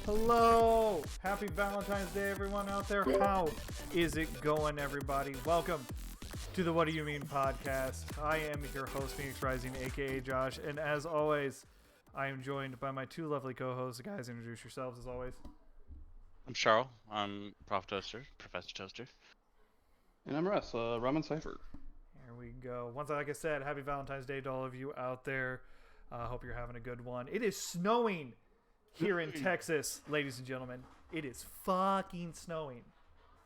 Hello! Happy Valentine's Day, everyone out there. How is it going, everybody? Welcome to the What Do You Mean podcast. I am your host, Phoenix Rising, aka Josh, and as always, I am joined by my two lovely co-hosts. Guys, introduce yourselves as always. I'm Charles. I'm Professor Toaster. And I'm Russ, RamenCipher. Here we go. Once, like I said, happy Valentine's Day to all of you out there. Hope you're having a good one. It is snowing here in Texas, ladies and gentlemen. It is fucking snowing.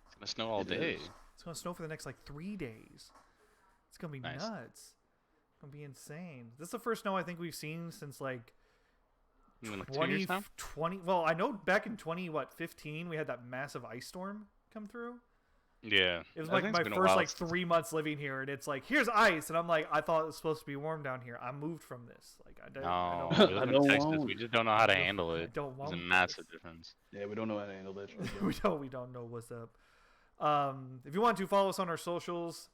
It's gonna snow all day. It's going to snow for the next, 3 days. It's going to be Nice. nuts. It's going to be insane. This is the first snow I think we've seen since, You mean, 2 20, years now? 20. Well, I know back in 15, we had that massive ice storm come through. Yeah. It was I like think my it's been a first while 3 months living here, and it's like, here's ice, and I'm like, I thought it was supposed to be warm down here. I moved from this. I No, don't, we live I in don't Texas. want- We just don't know how to handle I it. don't There's a want massive this. difference. Yeah, we don't know how to handle that. we don't know what's up. If you want to follow us on our socials,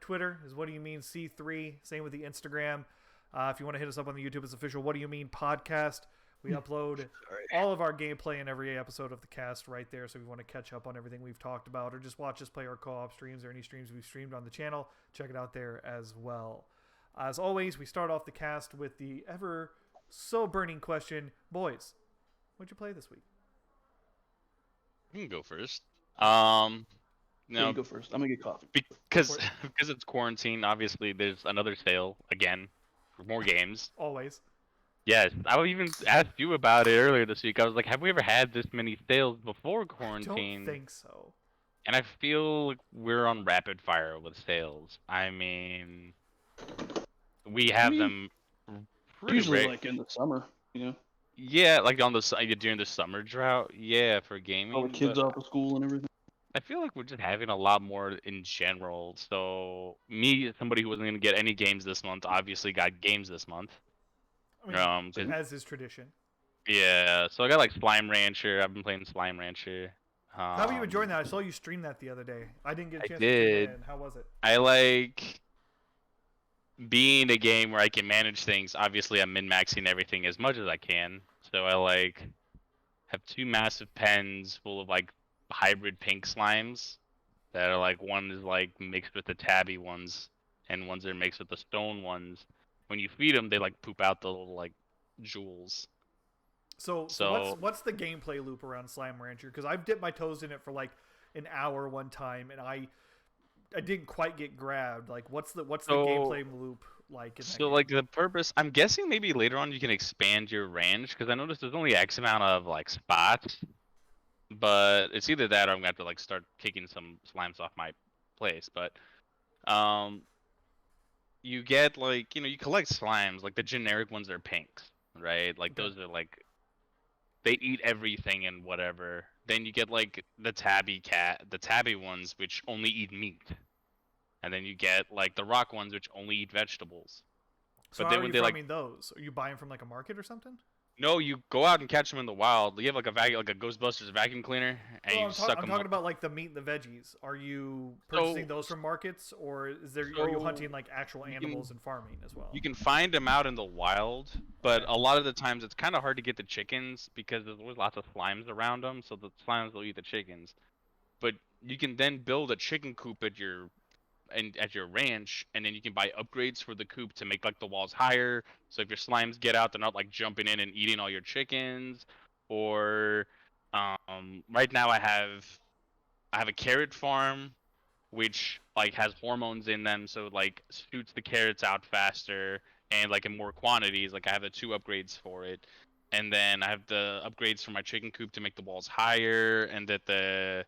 Twitter is What Do You Mean C3. Same with the Instagram. If you want to hit us up on the YouTube, it's official What Do You Mean podcast. We upload all of our gameplay in every episode of the cast right there. So if you want to catch up on everything we've talked about or just watch us play our co-op streams or any streams we've streamed on the channel, check it out there as well. As always, we start off the cast with the ever so burning question. Boys, what'd you play this week? You can go first. Yeah, you go first. I'm gonna get coffee. Because it's quarantine. Obviously, there's another sale again for more games. Always. Yes, I even asked you about it earlier this week. I was like, have we ever had this many sales before I quarantine? don't think so. And I feel like we're on rapid fire with sales. I mean, we have them pretty Usually, reg- in the summer, Yeah, like on the during the summer drought. Yeah, for gaming. all the kids but off of school and everything. I feel like we're just having a lot more in general. So me, as somebody who wasn't gonna get any games this month, obviously got games this month. I mean, 'Cause- as is tradition. yeah, so I got like Slime Rancher. I've been playing Slime Rancher. How have you enjoying that? I saw you stream that the other day. I didn't get a I chance did. to see it. How was it? I like being a game where I can manage things. Obviously, I'm min-maxing everything as much as I can. So I have two massive pens full of hybrid pink slimes that are one is mixed with the tabby ones and ones are mixed with the stone ones. When you feed them, they poop out the little jewels. So what's the gameplay loop around Slime Rancher? Because I've dipped my toes in it for an hour one time, and I didn't quite get grabbed. What's the gameplay loop like? In that game? The purpose, I'm guessing maybe later on you can expand your range because I noticed there's only X amount of spots, but it's either that or I'm gonna have to start kicking some slimes off my place. But you get you collect slimes the generic ones are pinks, right? Those are they eat everything and whatever. Then you get the tabby ones which only eat meat. And then you get the rock ones which only eat vegetables. So but how then are when you they farming those? Are you buying from a market or something? no, you go out and catch them in the wild. You have a Ghostbusters vacuum cleaner and Well, you suck I'm them talking up. about the meat and the veggies. Are you purchasing those from markets, or are you hunting actual animals and farming as well? You can find them out in the wild, but Okay. a lot of the times it's kind of hard to get the chickens because there's always lots of slimes around them, so the slimes will eat the chickens. But you can then build a chicken coop at your ranch, and then you can buy upgrades for the coop to make the walls higher. So if your slimes get out, they're not jumping in and eating all your chickens. Or right now I have a carrot farm, which has hormones in them, so shoots the carrots out faster and in more quantities. I have the two upgrades for it, and then I have the upgrades for my chicken coop to make the walls higher, and that the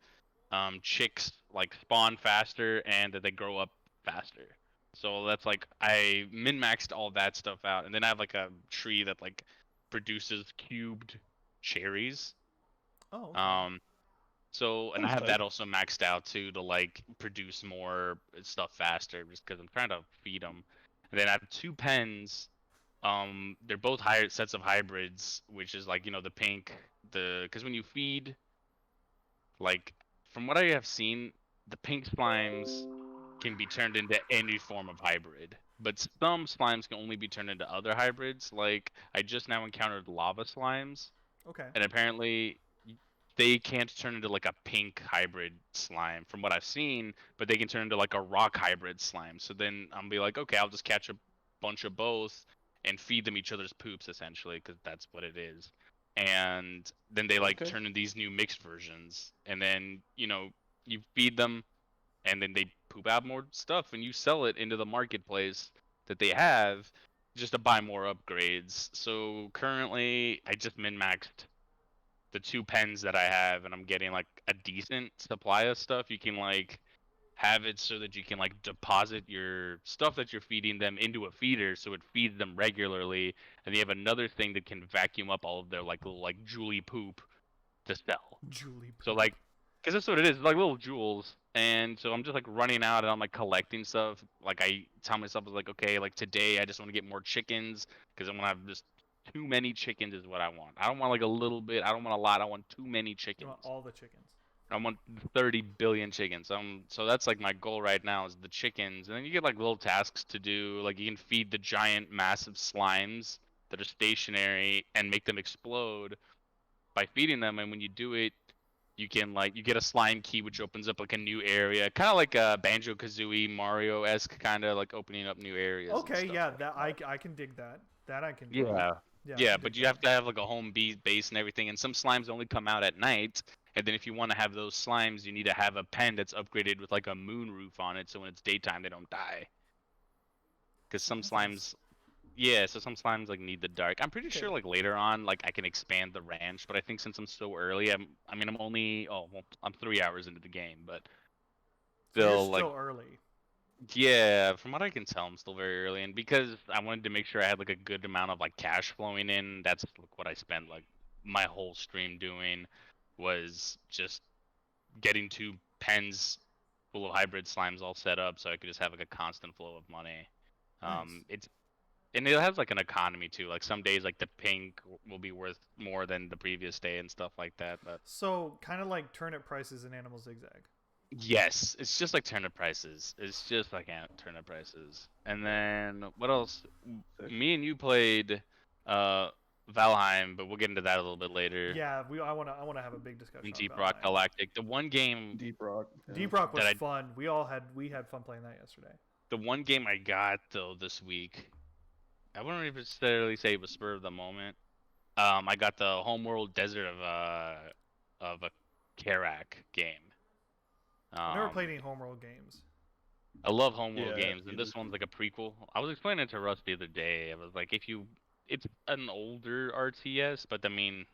chicks spawn faster and that they grow up faster. So that's I min-maxed all that stuff out, and then I have a tree that produces cubed cherries. Oh. Okay. So and I have that also maxed out too to produce more stuff faster, just because I'm trying to feed them. And then I have two pens. They're both higher sets of hybrids, which is the pink, because when you feed from what I have seen, the pink slimes can be turned into any form of hybrid, but some slimes can only be turned into other hybrids. I just now encountered lava slimes, Okay. And apparently they can't turn into like a pink hybrid slime from what I've seen, but they can turn into like a rock hybrid slime. So then I'll be like, okay, I'll just catch a bunch of both and feed them each other's poops essentially, because that's what it is. And then they like Okay. turn into these new mixed versions, and then you feed them, and then they poop out more stuff, and you sell it into the marketplace that they have just to buy more upgrades. So currently, I just min maxed the 2 pens that I have, and I'm getting like a decent supply of stuff. You can like have it so that you can like deposit your stuff that you're feeding them into a feeder, so it feeds them regularly, and they have another thing that can vacuum up all of their like little like Julie poop to sell. Julie So poop. like, because that's what it is, it's like little jewels. And so I'm just like running out and I'm like collecting stuff. Like I tell myself, like, okay, like today I just want to get more chickens because I'm gonna have just too many chickens is what I want. I don't want like a little bit. I don't want a lot. I want too many You want chickens. all the chickens. I want 30 billion chickens. So that's like my goal right now is the chickens. And then you get like little tasks to do. Like you can feed the giant, massive slimes that are stationary and make them explode by feeding them. And when you do it, you can like you get a slime key which opens up like a new area, kind of like a Banjo Kazooie Mario esque, kind of like opening up new areas and Okay, stuff yeah, like that that. I can dig that. That I can dig. Yeah. Yeah, I Yeah, can but dig you that. have to have like a home base and everything, and some slimes only come out at night. And then if you want to have those slimes, you need to have a pen that's upgraded with like a moon roof on it, so when it's daytime they don't die. Because Oh, some that sounds slimes, yeah, so some slimes like need the dark. I'm pretty okay. sure like later on, like I can expand the ranch, but I think since I'm so early, I mean I'm only well I'm 3 hours into the game, but So you're still like still early. yeah, from what I can tell, I'm still very early, and because I wanted to make sure I had like a good amount of like cash flowing in, that's like, what I spent like my whole stream doing was just getting 2 pens full of hybrid slimes all set up, so I could just have like a constant flow of money. Nice. It's and it has like an economy too. Like some days, like the pink will be worth more than the previous day and stuff like that. But So kind of like turnip prices in Animal Zigzag. yes, it's just like turnip prices. It's just like turnip prices. And then what else? Sick. Me and you played uh Valheim, but we'll get into that a little bit later. Yeah, I wanna have a big discussion In on Deep Rock Valheim. Galactic. The one game Deep Rock. Yeah. Deep Rock was that I fun. We had fun playing that yesterday. the one game I got though this week, I wouldn't even necessarily say it was spur of the moment. I got the Homeworld Desert of a Karak game. I've never played Um any Homeworld games. I love Homeworld Yeah. games, and this one's like a prequel. I was explaining it to Russ the other day. I was like, it's an older RTS, but I mean,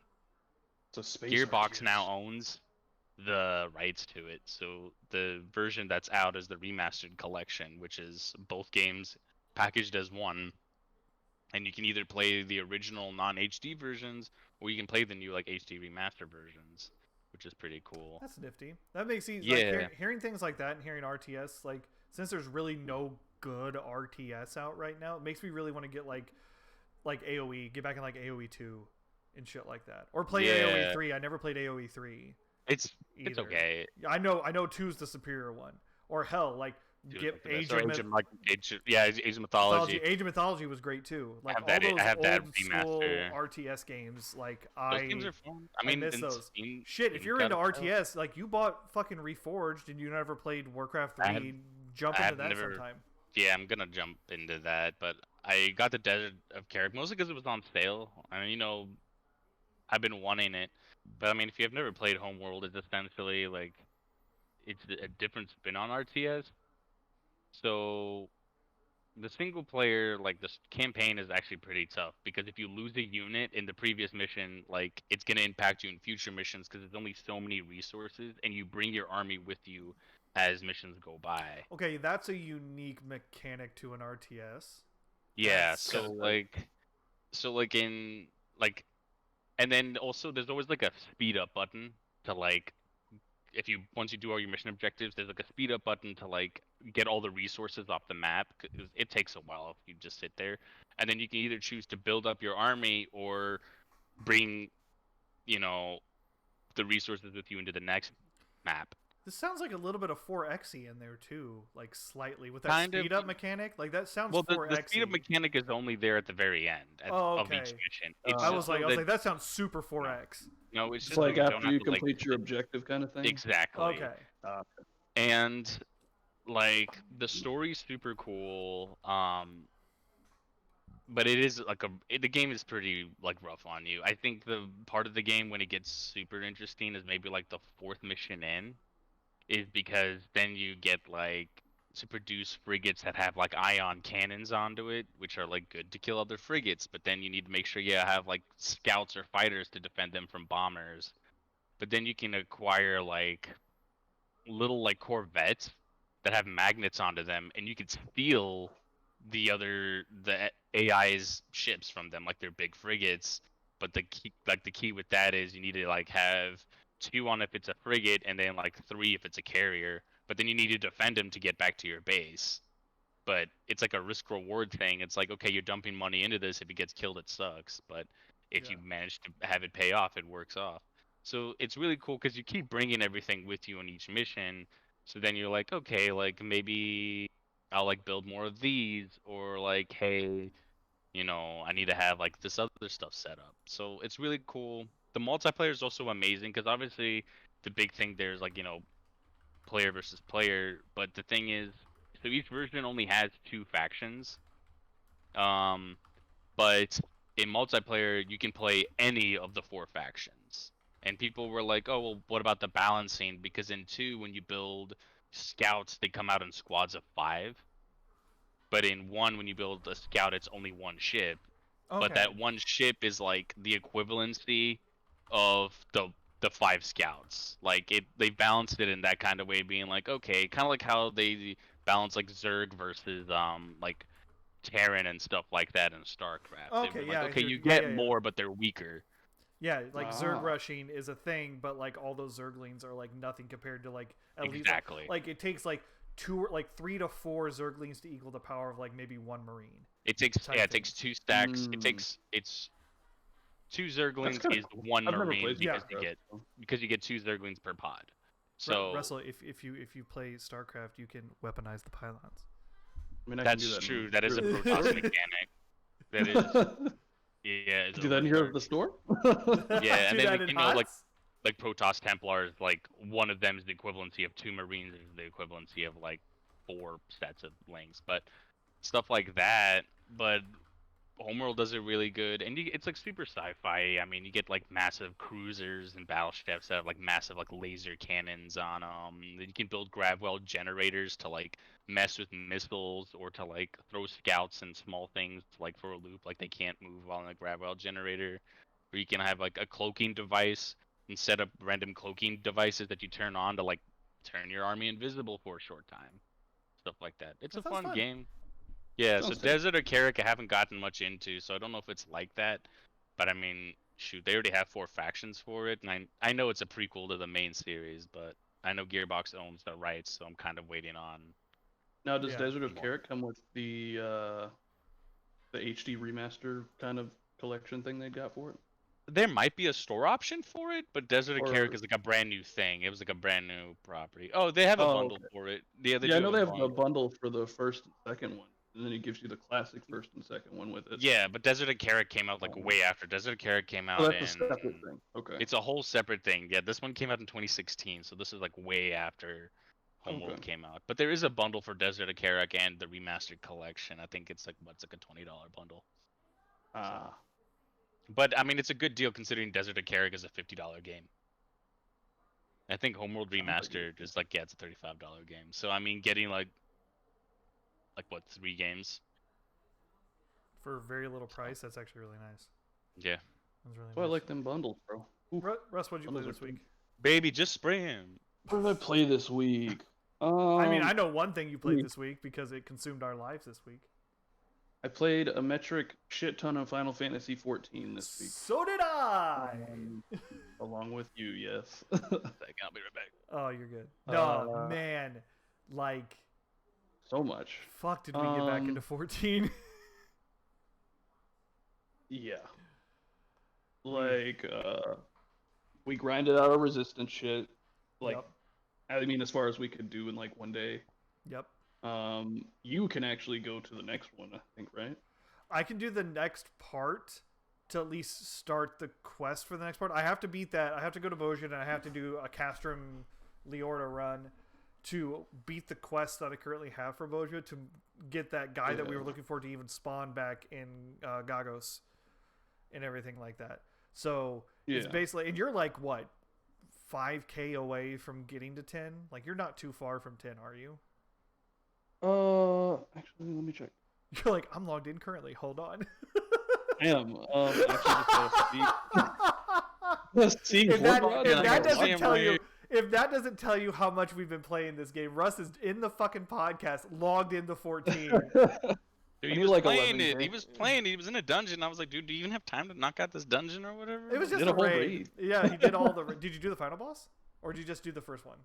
It's a space Gearbox now RTS. owns the rights to it. So the version that's out is the remastered collection, which is both games packaged as one. And you can either play the original non-HD versions, or you can play the new like HD remaster versions, which is pretty cool. That's nifty. That makes sense. Like Yeah, hearing things like that and hearing RTS, like since there's really no good RTS out right now, it makes me really want to get like AOE, get back in like AOE 2 and shit like that, or play AOE yeah, 3. I never played AOE 3 it's either. okay. I know 2 is the superior one, or hell, like Dude, get like the best. Or Age of Mythology. Mythology. Age of Mythology was great too. I Like have all that. those I have that old school remaster. RTS games, like Those games are fun. I I mean, miss and those. Steam, Shit, if Steam you're got into it out. RTS, like you bought fucking Reforged and you never played Warcraft I have, 3, jump I into have that never. sometime. Yeah, I'm gonna jump into that, but I got the Desert of Carrick mostly because it was on sale, and I've been wanting it. But I mean, if you've never played Homeworld, it's essentially like it's a different spin on RTS. So the single player, like this campaign, is actually pretty tough because if you lose a unit in the previous mission, like it's gonna impact you in future missions because there's only so many resources, and you bring your army with you as missions go by. Okay, that's a unique mechanic to an RTS. Yeah, That's Kind of tight. so like in like, and then also there's always like a speed up button to like if you once you do all your mission objectives, there's like a speed up button to like get all the resources off the map. 'Cause it takes a while if you just sit there, and then you can either choose to build up your army or bring, you know, the resources with you into the next map. This sounds like a little bit of 4X-y in there too, like slightly with that Kind of. speed up mechanic. Like that sounds Well, 4X-y. the speed up mechanic is only there at the very end Oh, of each okay. mission. It's I just was so like, that sounds super 4X. no, it's It's just so like you don't after have you to like complete your objective kind of thing. exactly. Okay. And like the story's super cool. But it is like the game is pretty like rough on you. I think the part of the game when it gets super interesting is maybe like the fourth mission in, is because then you get like to produce frigates that have like ion cannons onto it, which are like good to kill other frigates, but then you need to make sure you have like scouts or fighters to defend them from bombers. But then you can acquire like little like corvettes that have magnets onto them, and you could steal the AI's ships from them, like they're big frigates. But the key with that is you need to like have 2 on if it's a frigate, and then like 3 if it's a carrier. But then you need to defend them to get back to your base. But it's like a risk reward thing. It's like, okay, you're dumping money into this. If it gets killed, it sucks. But if you manage to have it pay off, it works off. So it's really cool because you keep bringing everything with you on each mission. So then you're like, okay, like maybe I'll like build more of these, or like, hey, I need to have like this other stuff set up. So it's really cool. The multiplayer is also amazing because obviously the big thing there is like, player versus player. But the thing is, so each version only has 2 factions. But in multiplayer, you can play any of the 4 factions. And people were like, oh, well, what about the balancing? Because in 2, when you build scouts, they come out in squads of 5. But in 1, when you build a scout, it's only 1 ship. Okay. But that 1 ship is like the equivalency of the 5 scouts. Like they balanced it in that kind of way, being like, okay, kind of like how they balance like Zerg versus like Terran and stuff like that in StarCraft. They've Okay, been yeah, like, I okay, hear you you. Yeah, get yeah, yeah. more, but they're weaker. Yeah, like Zerg Ah. rushing is a thing, but like all those Zerglings are like nothing compared to like at Exactly. least like it takes like 3 to 4 Zerglings to equal the power of like maybe 1 Marine. It takes type it thing. takes 2 stacks. Mm. It's 2 Zerglings kinda is cool. 1 I've never Marine played because StarCraft, you get 2 Zerglings per pod. So Russell, if you play StarCraft, you can weaponize the pylons. I mean, I can do that's that true. in That is a Europe. Protoss mechanic. That is yeah. It's Do that in here at the store? Yeah, and Do then that in HOTS? like Protoss Templars, like one of them is the equivalency of 2 Marines, is the equivalency of like 4 sets of Lings, but stuff like that. But Homeworld does it really good, and it's like super sci-fi. I mean, you get like massive cruisers and battleships that have like massive like laser cannons on them. You can build gravwell generators to like mess with missiles, or to like throw scouts and small things like for a loop, like they can't move on a gravwell generator. Or you can have like a cloaking device and set up random cloaking devices that you turn on to like turn your army invisible for a short time. Stuff like that. It's That a sounds fun fun. game. Yeah, so Sounds sick. Desert or Carrick I haven't gotten much into, so I don't know if it's like that. But I mean, shoot, they already have 4 factions for it, and I know it's a prequel to the main series, but I know Gearbox owns the rights, so I'm kind of waiting on. Now, does Yeah. Desert of More. Carrot come with the HD remaster kind of collection thing they got for it? There might be a store option for it, but Desert of Carrick Or- is like a brand new thing. It was like a brand new property. Oh, they have a Oh, bundle okay. for it. Yeah, Yeah, I do know they a have the bundle for the first and second one, and then it gives you the classic first and second one with it. Yeah, but Desert of Carrick came out like Oh. way after. Desert of Carrick came out Oh, that's a in. separate thing. Okay. It's a whole separate thing. Yeah, this one came out in 2016, so this is like way after Homeworld Okay. came out. But there is a bundle for Desert of Carrick and the remastered collection. I think it's like a $20 bundle. Ah. But I mean, it's a good deal considering Desert of Carrick is a $50 game. I think Homeworld Sounds like it. Remastered is like, yeah, it's a $35 game. So I mean, getting like what, 3 games? For very little price, that's actually really nice. Yeah. That's really Oh, I nice. like them bundles, bro. Ooh. Russ, what did you play Bundles this are week? Baby, just spray him. What did I play this week? I mean, I know one thing you played Hmm. this week because it consumed our lives this week. I played a metric shit ton of Final Fantasy 14 this week. So did I. Along with you, yes. Second, I'll be right back. Oh, you're good. No, Uh, man, like, So much. fuck, did we get back into 14? Yeah. Like, we grinded out our resistance shit. Like, Yup. I mean, as far as we could do in like one day. Yep. You can actually go to the next one, I think, right? I can do the next part to at least start the quest for the next part. I have to beat that. I have to go to Bojan and I have to do a Castrum Leorta run to beat the quest that I currently have for Boja to get that guy that we were looking for to even spawn back in Gagos and everything like that. So it's basically, and you're like what, 5K away from getting to 10? Like you're not too far from 10, are you? Actually, let me check. You're like, I'm logged in currently. Hold on. I am. Actually, just if that doesn't tell you how much we've been playing this game, Russ is in the fucking podcast, logged into 14. Dude, he was like playing it. He was playing. He was in a dungeon. I was like, dude, do you even have time to knock out this dungeon or whatever? It was just a raid. Yeah, he did all the. Did you do the final boss, or did you just do the first one?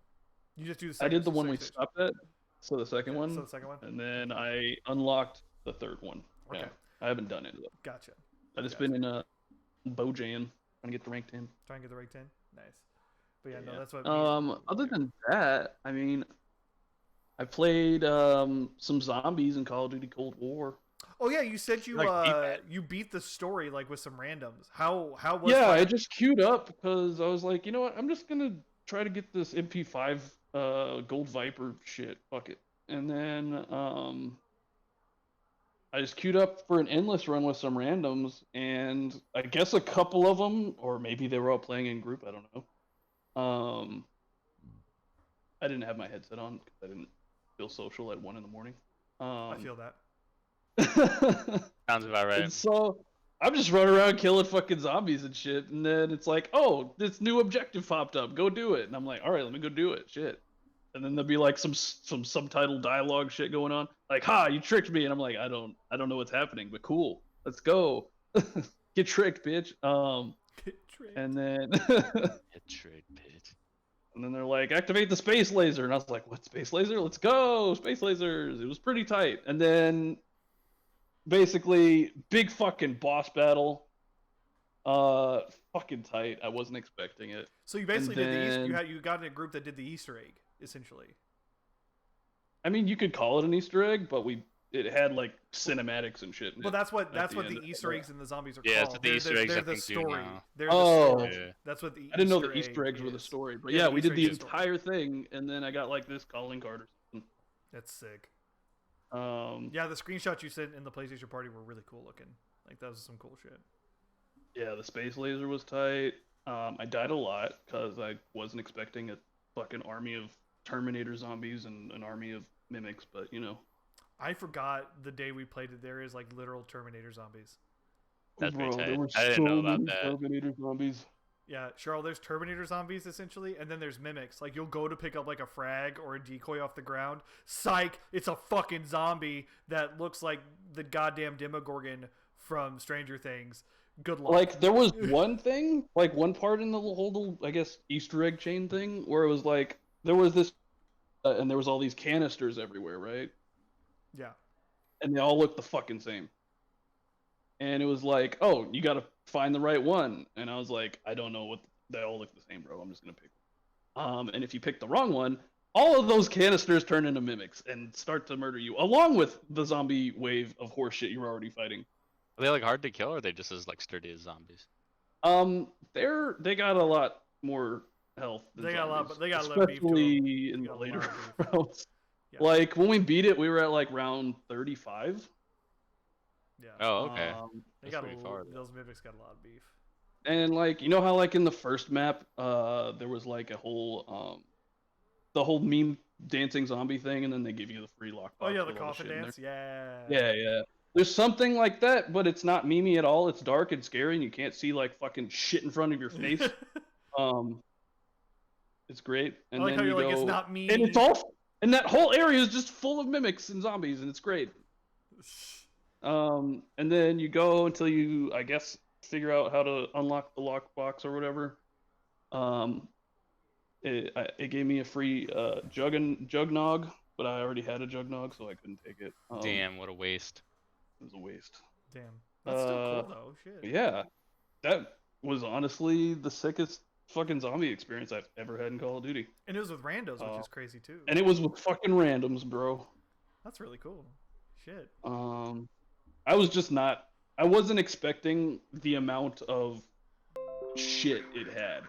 You just do the. Second, I did the one we stopped at. So the second one. So the second one. And then I unlocked the third one. Okay. Yeah, I haven't done it though. Gotcha. I just been in a Bojan trying to get the rank 10. Trying to get the rank 10. Nice. But yeah, no, that's what. Other than that, I mean, I played some zombies in Call of Duty Cold War. Oh yeah, you said you beat the story like with some randoms. How was? Yeah, I just queued up because I was like, you know what, I'm just gonna try to get this MP5 Gold Viper shit. Fuck it. And then I just queued up for an endless run with some randoms, and I guess a couple of them, or maybe they were all playing in group. I don't know. I didn't have my headset on because I didn't feel social at 1 a.m. I feel that. Sounds about right. And so I'm just running around killing fucking zombies and shit, and then it's like, oh, this new objective popped up, go do it. And I'm like, all right, let me go do it. Shit. And then there'll be like some subtitle dialogue shit going on, like, "Ha, you tricked me," and I'm like, I don't know what's happening, but cool, let's go. Get tricked, bitch. Get tricked. And then Get tricked, bitch. And then they're like, activate the space laser, and I was like, what space laser? Let's go, space lasers. It was pretty tight. And then basically big fucking boss battle. Fucking tight. I wasn't expecting it. So you basically did the Easter. You got in a group that did the Easter egg, essentially. I mean, you could call it an Easter egg, but it had like cinematics and shit. Well, that's what the Easter eggs and the zombies are called. Yeah, that's what the Easter eggs they're I the think story. They're the story. Yeah. That's what the. I didn't know the Easter eggs were the story, but yeah, we did the entire thing, and then I got like this calling card or something. That's sick. Yeah, the screenshots you sent in the PlayStation party were really cool looking. Like that was some cool shit. Yeah, the space laser was tight. I died a lot because I wasn't expecting a fucking army of Terminator zombies and an army of mimics, but you know. I forgot the day we played it. There is like literal Terminator zombies. That's Bro, pretty there were tight. I didn't know about many that. Terminator zombies. Yeah, Cheryl, there's Terminator zombies essentially, and then there's mimics. Like you'll go to pick up like a frag or a decoy off the ground. Psych! It's a fucking zombie that looks like the goddamn Demogorgon from Stranger Things. Good luck. Like there was one thing, like one part in the whole, I guess, Easter egg chain thing where it was like there was this, and there was all these canisters everywhere, right? Yeah. And they all looked the fucking same. And it was like, oh, you gotta find the right one. And I was like, I don't know what, they all look the same, bro. I'm just gonna pick one. And if you pick the wrong one, all of those canisters turn into mimics and start to murder you, along with the zombie wave of horse shit you're already fighting. Are they like hard to kill, or are they just as like sturdy as zombies? They got a lot more health than They got zombies, a lot, they got a lot of beef to them. especially in They the got a later lot of beef. rounds. Yeah. Like when we beat it, we were at like round 35. Yeah. Oh, okay. They That's got pretty far, though. those mimics got a lot of beef. And like, you know how like in the first map, there was like a whole the whole meme dancing zombie thing, and then they give you the free lockbox. Oh yeah, the with all coffin shit in dance. there. Yeah. Yeah. There's something like that, but it's not memey at all. It's dark and scary, and you can't see like fucking shit in front of your face. It's great. And I like then how you you're go, like, it's not me. and it's all, and that whole area is just full of mimics and zombies, and it's great. And then you go until you, I guess, figure out how to unlock the lockbox or whatever. It gave me a free jugnog, but I already had a jugnog, so I couldn't take it. Damn, what a waste. It was a waste. Damn. That's still cool though. Shit. Yeah, that was honestly the sickest fucking zombie experience I've ever had in Call of Duty. And it was with randos, which is crazy too. And it was with fucking randoms, bro. That's really cool. Shit. I was just not. I wasn't expecting the amount of shit it had.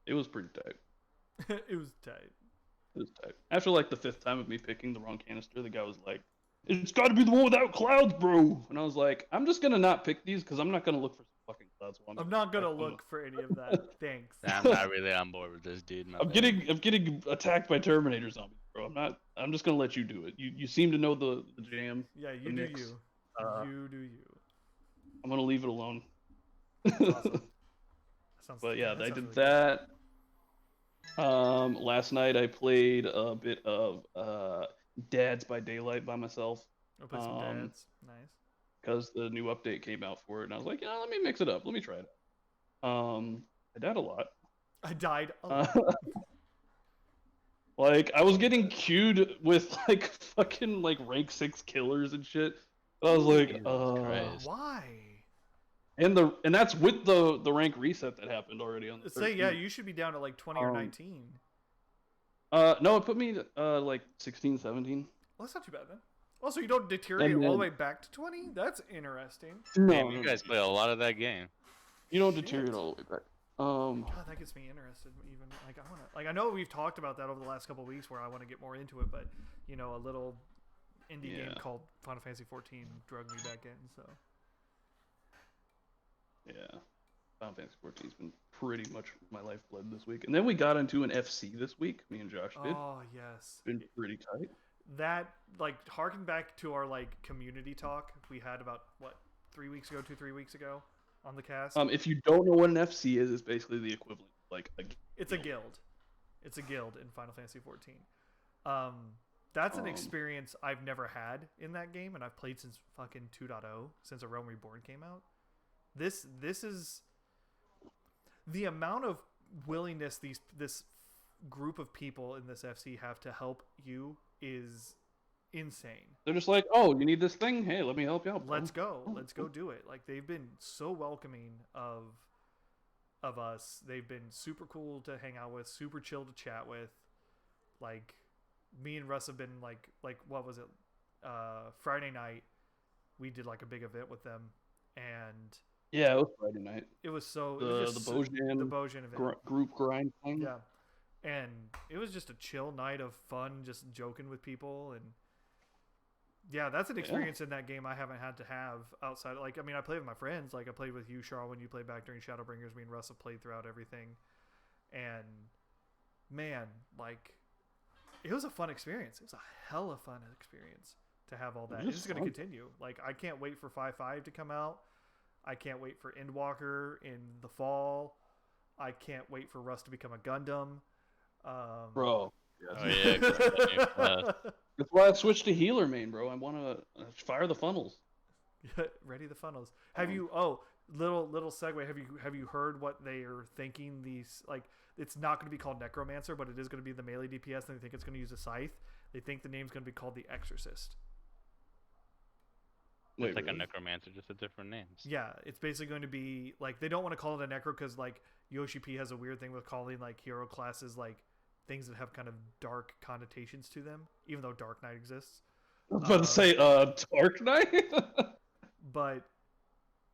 It was pretty tight. It was tight. It was tight. After like the 5th time of me picking the wrong canister, the guy was like, "It's got to be the one without clouds, bro." And I was like, "I'm just gonna not pick these because I'm not gonna look for fucking clouds." I'm not gonna look for any of that. Thanks. I'm not really on board with this dude. I'm getting attacked by Terminator zombies, bro. I'm just gonna let you do it. You seem to know the jam. Yeah, you the do mix. you. You do you. I'm gonna leave it alone. Awesome. But yeah, that I sounds did really that. Last night I played a bit of Dads by Daylight by myself. I'll put some dads. Nice. Because the new update came out for it, and I was like, yeah, let me mix it up. Let me try it. I died a lot. I died a lot. Like I was getting queued with like fucking like rank 6 killers and shit. I was like, why? And that's with the rank reset that happened already on the 13th. Say yeah, you should be down to like 20 or 19. No, it put me like 16, 17. Well, that's not too bad then. Also, you don't deteriorate all the way back to 20? That's interesting. No, you guys play a lot of that game. You don't deteriorate all the way back. God, that gets me interested. Even like I want to, like I know we've talked about that over the last couple of weeks, where I want to get more into it, but you know, a little indie game called Final Fantasy 14 drug me back in. So yeah, Final Fantasy 14's been pretty much my lifeblood this week, and then we got into an FC this week. Me and Josh did. Oh yes, been pretty tight. That like harken back to our like community talk we had about what 3 weeks ago, 3 weeks ago on the cast. If you don't know what an FC is, it's basically the equivalent like a guild. It's a guild. It's a guild in Final Fantasy 14. That's an experience I've never had in that game, and I've played since fucking 2.0, since A Realm Reborn came out. This is the amount of willingness this group of people in this FC have to help you is insane. They're just like, oh, you need this thing? Hey, let me help you out. Let's go do it. Like they've been so welcoming of us. They've been super cool to hang out with, super chill to chat with. Like me and Russ have been like what was it? Friday night we did like a big event with them, and yeah, it was Friday night. It was so the Bojan event. Group grind thing. Yeah. And it was just a chill night of fun, just joking with people. And yeah, that's an experience in that game I haven't had to have outside. Like, I mean, I played with my friends. Like, I played with you, Charl, when you played back during Shadowbringers. Me and Russ have played throughout everything. And man, like, it was a fun experience. It was a hella fun experience to have all that. It's just going to continue. Like, I can't wait for 5.5 to come out. I can't wait for Endwalker in the fall. I can't wait for Russ to become a Gundam. Bro. Oh yeah. That's why I switched to healer main, bro. I want to fire the funnels. Ready the funnels. Have you? Little segue. Have you heard what they are thinking? These like it's not going to be called Necromancer, but it is going to be the melee DPS, and they think it's going to use a scythe. They think the name's going to be called the Exorcist. It's like a necromancer, just a different name. Yeah, it's basically going to be like they don't want to call it a necro because like Yoshi P has a weird thing with calling like hero classes like things that have kind of dark connotations to them, even though Dark Knight exists. I was about to say Dark Knight. But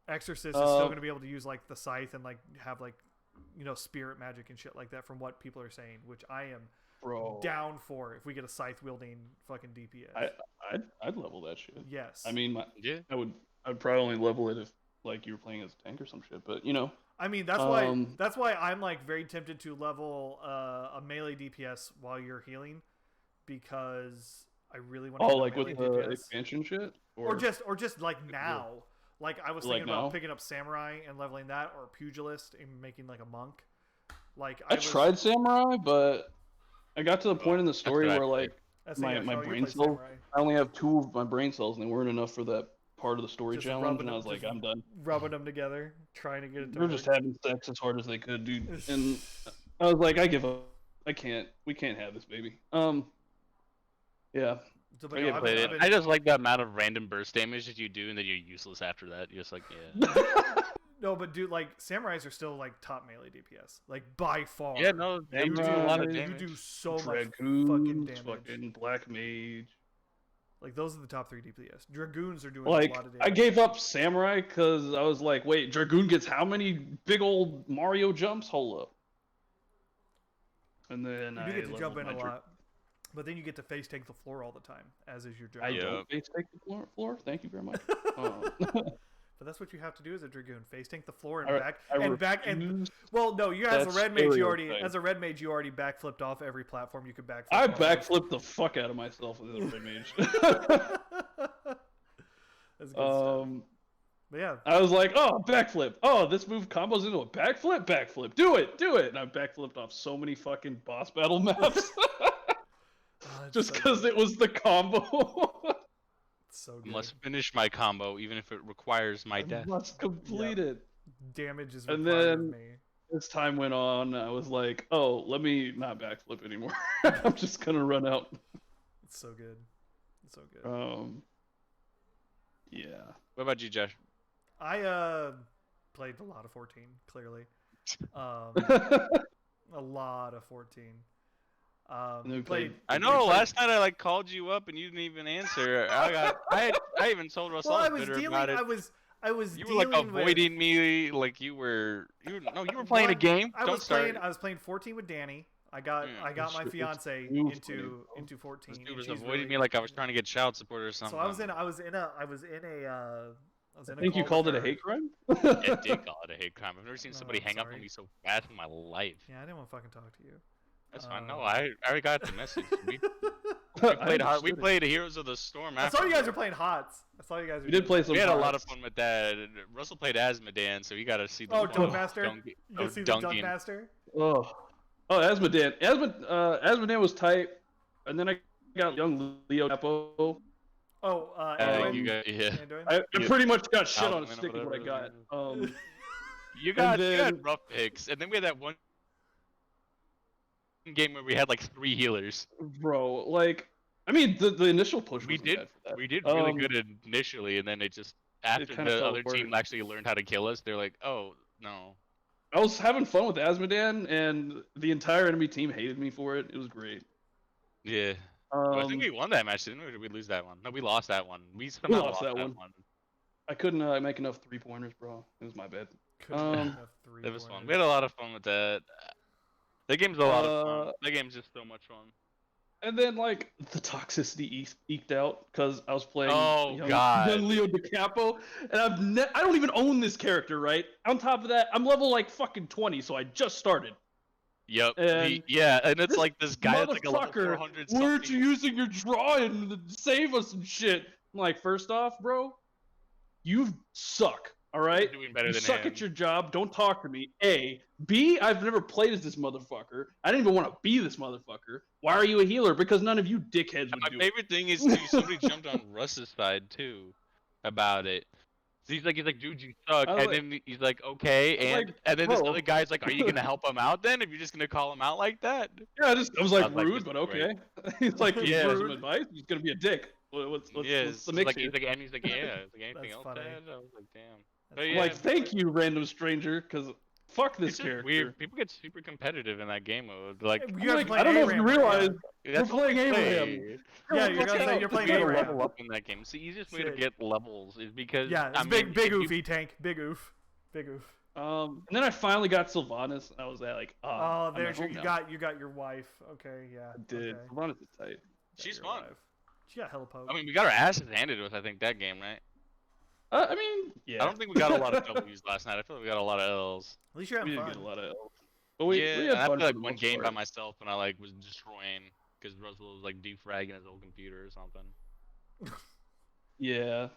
Exorcist is still going to be able to use like the scythe and like have like spirit magic and shit like that from what people are saying, which I am down for if we get a scythe wielding fucking DPS. I'd level that shit. Yes. I mean, I'd probably only level it if like you were playing as a tank or some shit, but I mean, that's why I'm like very tempted to level a melee DPS while you're healing, because I really want to. Oh, like with the DPS. Expansion shit, or just like now. Like I was thinking about picking up Samurai and leveling that, or Pugilist and making like a monk. Like I tried Samurai, but I got to the point in the story where like my brain cells. I only have 2 of my brain cells, and they weren't enough for that part of the story challenge, and I was like, I'm done. Rubbing them together, trying to get it. They're just having sex as hard as they could, dude. And I was like, I give up. We can't have this, baby. Yeah. So, I but no, get played it. I've been, I just like the amount of random burst damage that you do, and then you're useless after that. You're just like, yeah. no, but dude, like samurais are still like top melee DPS, like by far. Yeah, no, they do a lot of Samurai, You damage. do so much fucking Dragoons, damage. fucking Black Mage. Like those are the top 3 DPS. Dragoons are doing Like, a lot of damage. I gave up Samurai because I was like, wait, Dragoon gets how many big old Mario jumps? Hold up. And then You do get to jump in a leveled my lot, but then you get to face take the floor all the time, as is your job. I Yeah. don't face take the floor. Thank you very much. But that's what you have to do as a dragoon: face tank the floor and I back. refuse. Well, no, you as a that red mage, you already stereotype. as a red mage, you already backflipped off every platform you could backflip. I off of. backflipped the fuck out of myself with a red mage. That's good stuff. But yeah, I was like, oh, backflip. Oh, this move combos into a backflip. Backflip. Do it. And I backflipped off so many fucking boss battle maps. Just so because good. it was the combo. It's so good. Must finish my combo, even if it requires my I death. must complete it. Damage is And required of then- me. As time went on, I was like, oh, let me not backflip anymore. I'm just gonna run out. It's so good. It's so good. Yeah. What about you, Josh? I played a lot of 14, clearly. A lot of 14. And then we Played. I know. Last night I like called you up and you didn't even answer. I even told Russell Well, I I was was bitter dealing. about it. I was You were like dealing avoiding me, like you were playing a game. I Don't was start. playing. I was playing 14 with Danny. I got my It's fiance too into 14. This dude and was she's avoiding really- me like I was trying to get child support or something. So I was in a. I think you call called with it a her. hate crime? I did call it a hate crime. I've never seen No, somebody I'm hang up sorry. on me so fast in my life. Yeah, I didn't want to fucking talk to you. That's fine. No, I already got the message. We I played hard. We understood it. played Heroes of the Storm. I saw you guys afterwards. were playing HOTS. I saw you guys. We did play some. We had a lot of Hearts. fun with that. Russell played Asmodan, so you got to see the Oh, one- Dunkmaster. Dunk- You oh, can see the dunking. Dunkmaster. Oh, Asmodan. Asmodan was tight, and then I got young Leo Capo. Oh, Android? you got yeah. Android? I Yeah. pretty much got shit on a Alvin or stick with what I whatever. got. You got you then- had rough picks, and then we had that one game where we had like 3 healers. Bro, like, I mean, the initial push. We wasn't did bad for that. we did really good initially, and then it just after kinda the fell other apart. team actually learned how to kill us, they're like, oh no. I was having fun with Asmodan, and the entire enemy team hated me for it. It was great. Yeah. I think we won that match, didn't we? Or did we lose that one? No, we lost that one. We somehow lost lost that one. I couldn't make enough 3-pointers, bro. It was my bad. Couldn't have Um, enough It was fun. three-pointers. We had a lot of fun with that. That game's a lot of Uh, fun. That game's just so much fun. And then, like, the toxicity eked out because I was playing Oh, God. young Leo DiCapo, and I don't even own this character, right? On top of that, I'm level, like, fucking 20, so I just started. Yep. And yeah, and it's like this guy that's like a level Motherfucker, 400 weren't you something. using your drawing to save us and shit? I'm like, first off, bro, you suck, all right? Doing better You than suck him. at your job. Don't talk to me. A. B. I've never played as this motherfucker. I didn't even want to be this motherfucker. Why are you a healer? Because none of you dickheads And would my do it. favorite thing is too, somebody jumped on Russ's side too about it. So he's like, dude, you suck. I was And then he's like, okay. I'm And like, then this bro. other guy's like, are you gonna help him out then? If you're just gonna call him out like that? Yeah, I was like, I was like, rude, this but is okay. He's like, Yeah. for some advice, he's gonna be a dick. What's Yeah. the It's mix like, here? he's like, and he's like, yeah. It's like anything That's else, funny. Dad? I was like, damn. That's But I'm yeah, like, thank you, random stranger, because fuck this it's just character. weird. People get super competitive in that game mode. Like, You I'm guys like, play I don't know if you ARAM, right? realize, that's we're playing what we Abraham. play. Yeah, you're Watch gonna say out. you're playing You gotta ARAM. level up in that game. It's the easiest way to Shit. get levels is because Yeah, it's I big mean, big if you- oofy tank. Big oof. Big oof. And then I finally got Sylvanas, and I was like, Oh, I'm there's at you home now. got your wife. Okay, yeah. I did. Okay. Sylvanas is tight. Got She's your fun. wife. She got hella poke. I mean, we got our asses handed with I think that game, right? I mean, yeah. I don't think we got a lot of W's last night. I feel like we got a lot of L's. At least you're we having did fun. get a lot of L's. But we yeah, had and I fun feel like for the one most game by part. myself and I like was destroying because Russell was like defragging his old computer or something. Yeah.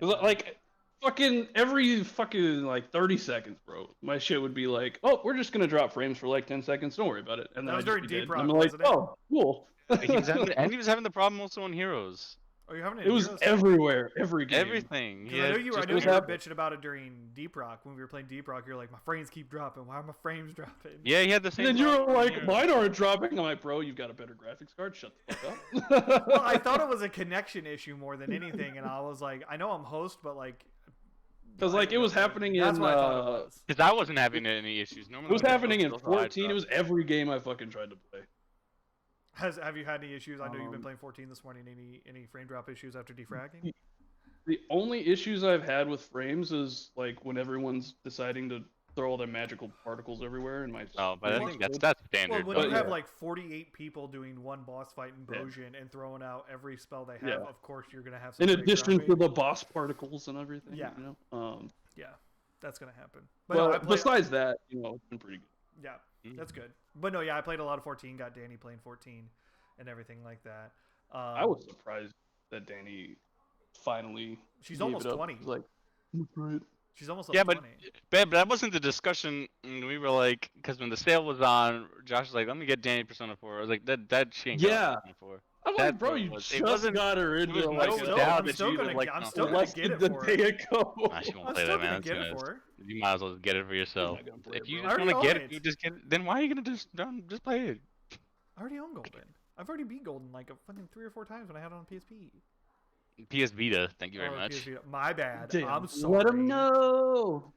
'Cause, like, fucking every fucking, like, 30 seconds, bro, my shit would be like, oh, we're just gonna drop frames for, like, 10 seconds, don't worry about it. And then That was I'd just during be Deep dead. Rock, I'm like, wasn't it? oh, cool. And he was having the problem also on Heroes. Oh, you're having it. It was everywhere, every game. Everything. Because Yeah, I know you were was bitching about it during Deep Rock when we were playing Deep Rock. You're like, my frames keep dropping. Why are my frames dropping? Yeah, he had the same. And then you were problem like, here. mine aren't dropping. I'm like, bro, you've got a better graphics card. Shut the fuck up. Well, I thought it was a connection issue more than anything, and I was like, I know I'm host, but like, Because like it was happening that's in. what I thought it was. Because I wasn't having any issues. Normally It was when happening in those are high 14. It drop. was every game I fucking tried to play. Have you had any issues? I know you've been playing 14 this morning. Any frame drop issues after defragging? The only issues I've had with frames is like when everyone's deciding to throw all their magical particles everywhere in my. Oh, but I my think that's code. standard. Well, when but you yeah. have like 48 people doing one boss fight in Bojin and throwing out every spell they have, Yeah. of course you're gonna have some. In frame addition dropping. to the boss particles and everything. Yeah. You know? Yeah, that's gonna happen. But Well, no, I played, besides that, you know, it's been pretty good. yeah, Mhm. that's good. But no, yeah, I played a lot of 14. Got Danny playing 14, and everything like that. I was surprised that Danny finally. She's gave almost it up. 20. She's like, right. She's almost up Yeah, to but 20. but that wasn't the discussion. We were like, because when the sale was on, Josh was like, "Let me get Danny Persona 4." I was like, "That she ain't got Yeah. Persona 4." I'm That's like, bro, what it you was. It just wasn't- got her it into was it like like a a- doubt I'm that still you gonna, were like, I'm no. still gonna less get than it the for day her. ago. Nah, she won't I'm play still that, man. gonna It's get it gonna- for her. You might as well get it for yourself. not gonna play If it, you bro. just I want to already get own it, it. you just get it. Then why are you gonna just play it? I already own Golden. I've already beat Golden like a fucking 3 or 4 times when I had it on PSP. PS Vita, thank you very Oh, much. PS Vita. My bad. Damn, I'm sorry. let him know.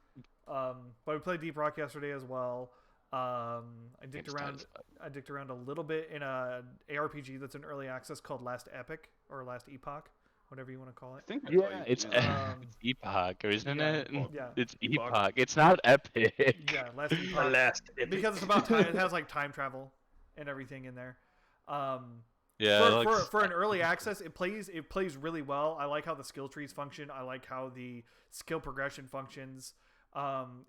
But we played Deep Rock yesterday as well. I dicked Game's tight around. as fuck. I dicked around a little bit in a ARPG that's in early access called Last Epic or Last Epoch, whatever you want to call I it. think Yeah, it's Um, it's Epoch, isn't yeah, it? yeah. It's Epoch. Epoch. It's not Epic. Yeah, Last Epoch. last Because it's about time. It has like time travel and everything in there. Yeah, For an early access, it plays really well. I like how the skill trees function. I like how the skill progression functions.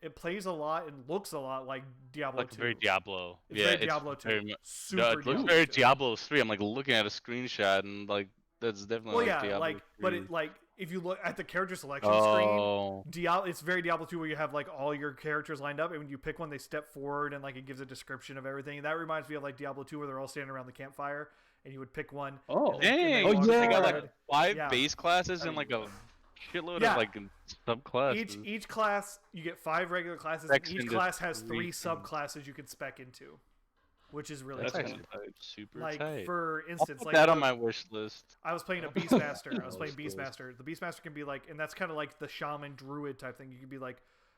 It plays a lot and looks a lot like Diablo like 2. very Diablo. It's yeah, very Diablo 2. very mu- Super no, it looks Diablo very 2. Diablo 3. I'm like looking at a screenshot and like that's definitely Well, like yeah, Diablo like 3. but it like if you look at the character selection screen, Oh, it's very Diablo 2 where you have like all your characters lined up, and when you pick one, they step forward and like it gives a description of everything. And that reminds me of like Diablo 2 where they're all standing around the campfire, and you would pick one. Oh, and then dang! Oh, walk yeah. They got forward. like 5 Yeah. base classes and like a shitload Yeah. of like subclasses. Each class, you get 5 regular classes, Specs and each into class has 3 3 subclasses you can spec into, which is really That's cool. actually super Like tight. for I'll instance, put like that on the- my wish list. I was playing a Beastmaster. I was Oh, playing skills. Beastmaster. The Beastmaster can be like, and that's kind of like the shaman druid type thing. You could be like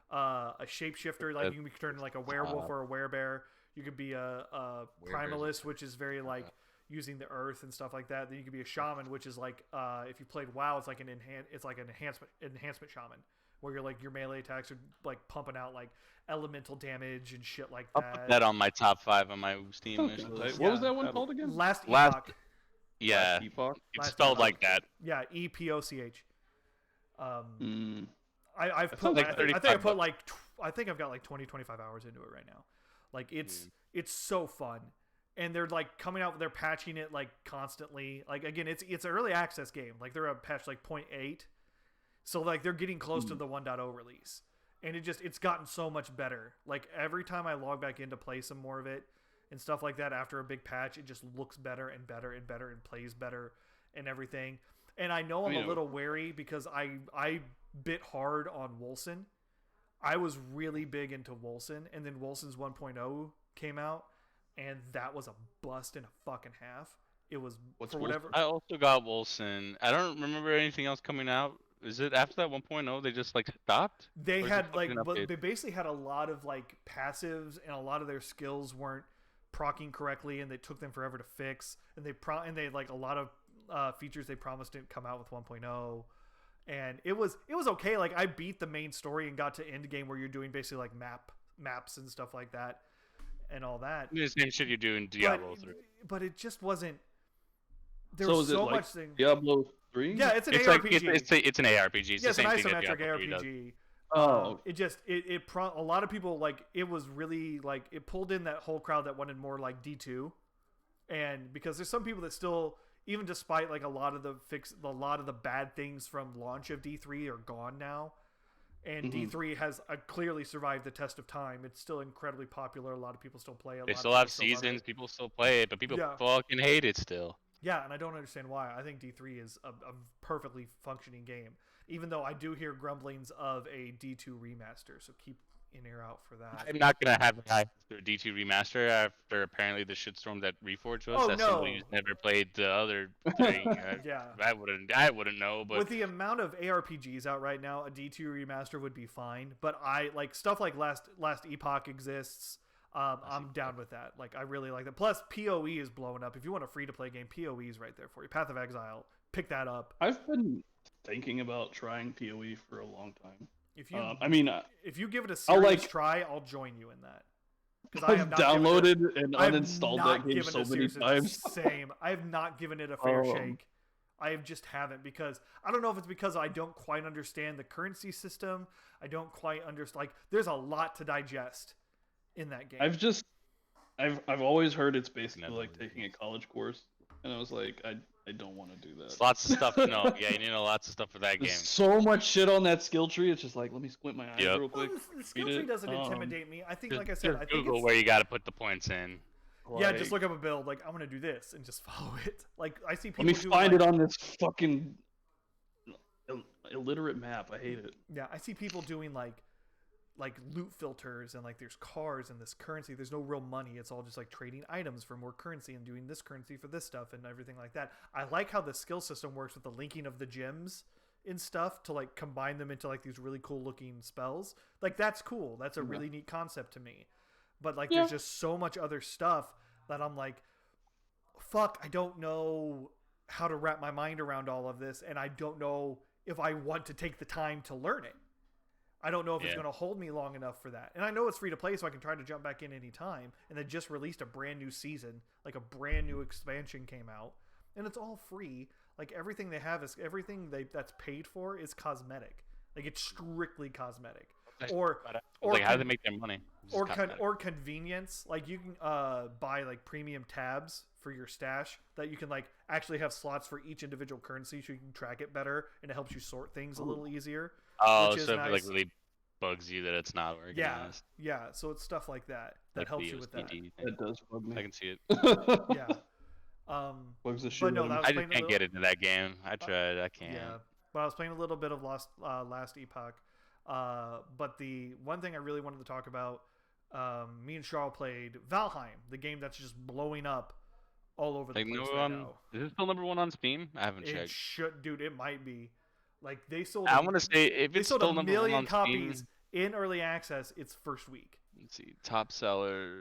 a shapeshifter, like you can be turned into like a werewolf or a werebear. You could be a primalist, which is very like using the earth and stuff like that. Then you could be a shaman, which is like if you played WoW, it's like an enhancement shaman, where you're like your melee attacks are like pumping out like elemental damage and shit like I'll that. put that on my top 5 on my Steam Okay. wish What list. Yeah. was that one called again? Last Last- Epoch. Yeah, Last Epoch? it's Last spelled Epoch. like that. Yeah, EPOCH. Mm. I've That put sounds like I think I 35 put like I think I've got like 25 hours into it right now. Like it's so fun, and they're like coming out, they're patching it like constantly. Like again, it's an early access game. Like they're at patch like 0.8, so like they're getting close to the 1.0 release, and it's gotten so much better. Like every time I log back in to play some more of it and stuff like that after a big patch, it just looks better and better and better and plays better and everything. And I know I'm a little wary because I bit hard on Wolcen. I was really big into Wolcen, and then Wolcen's 1.0 came out, and that was a bust and a fucking half. It was What's for whatever. I also got Wilson. I don't remember anything else coming out. Is it after that 1.0 they just like stopped? They Or is had it like, fucking but update? they basically had a lot of like passives, and a lot of their skills weren't proccing correctly, and they took them forever to fix. And they like a lot of features they promised didn't come out with 1.0. And it was okay. Like I beat the main story and got to end game where you're doing basically like maps and stuff like that, and all that. The same shit you do in Diablo 3. But it just wasn't. There So was is it so like much thing. Diablo 3? Yeah, it's an It's ARPG. like it's an ARPG. It's yeah, the it's an same thing that isometric Diablo 3 does. ARPG. Oh. It just a lot of people like it was really like it pulled in that whole crowd that wanted more like D2, and because there's some people that still, even despite like a lot of the bad things from launch of D3 are gone now, and D3 has clearly survived the test of time. It's still incredibly popular. A lot of people still play it. They still have seasons. People still play it, but people fucking hate it still. Yeah, and I don't understand why. I think D3 is a perfectly functioning game, even though I do hear grumblings of a D2 remaster. So keep an ear out for that. I'm not gonna have a D2 remaster after apparently the shitstorm that Reforged was. Oh, As no. somebody who's never played the other thing, Yeah. I wouldn't know. But with the amount of ARPGs out right now, a D2 remaster would be fine. But I like stuff like Last Epoch exists. I'm down with that. Like, I really like that. Plus, PoE is blowing up. If you want a free-to-play game, PoE is right there for you. Path of Exile, pick that up. I've been thinking about trying PoE for a long time. If you, if you give it a serious try, I'll join you in that. Because I have not downloaded and uninstalled that game so many times. Same. I have not given it a fair shake. I just haven't, because I don't know if it's because I don't quite understand the currency system. I don't quite understand. Like, there's a lot to digest in that game. I've always heard it's basically like taking a college course, and I was like, I don't want to do that. It's lots of stuff. No, yeah, you need lots of stuff for that There's game. so much shit on that skill tree. It's just like, let me squint my eyes real quick. The skill tree doesn't intimidate me. I think, like I said, I think Google where you got to put the points in. Yeah, just look up a build. Like, I'm gonna do this and just follow it. Like, I see people. Let me find it on this fucking illiterate map. I hate it. Yeah, I see people doing like loot filters, and like there's cars and this currency. There's no real money. It's all just like trading items for more currency and doing this currency for this stuff and everything like that. I like how the skill system works with the linking of the gems and stuff to like combine them into like these really cool looking spells. Like, that's cool. That's a really neat concept to me. But like, there's just so much other stuff that I'm like, fuck, I don't know how to wrap my mind around all of this, and I don't know if I want to take the time to learn it. I don't know if it's going to hold me long enough for that. And I know it's free to play, so I can try to jump back in any time. And they just released a brand new season, like a brand new expansion came out, and it's all free. Like, everything they have is that's paid for is cosmetic. Like, it's strictly cosmetic. Or like, how do they make their money? Or convenience. Like, you can buy like premium tabs for your stash that you can like actually have slots for each individual currency, so you can track it better, and it helps you sort things a little easier. Oh, so nice. It like really bugs you that it's not organized. Yeah. So it's stuff like that that helps you with that. That does bug me. I can see it. Yeah. Bugs the shit. But no, I just can't get into that game. I tried. I can't. Yeah. But I was playing a little bit of Last Epoch. But the one thing I really wanted to talk about, me and Charles played Valheim, the game that's just blowing up all over the place right now. Is it still #1 on Steam? I haven't checked. It should, dude. It might be. Like, they sold. I want to say if it's still a million copies Steam, in early access its first week. Let's see, top seller.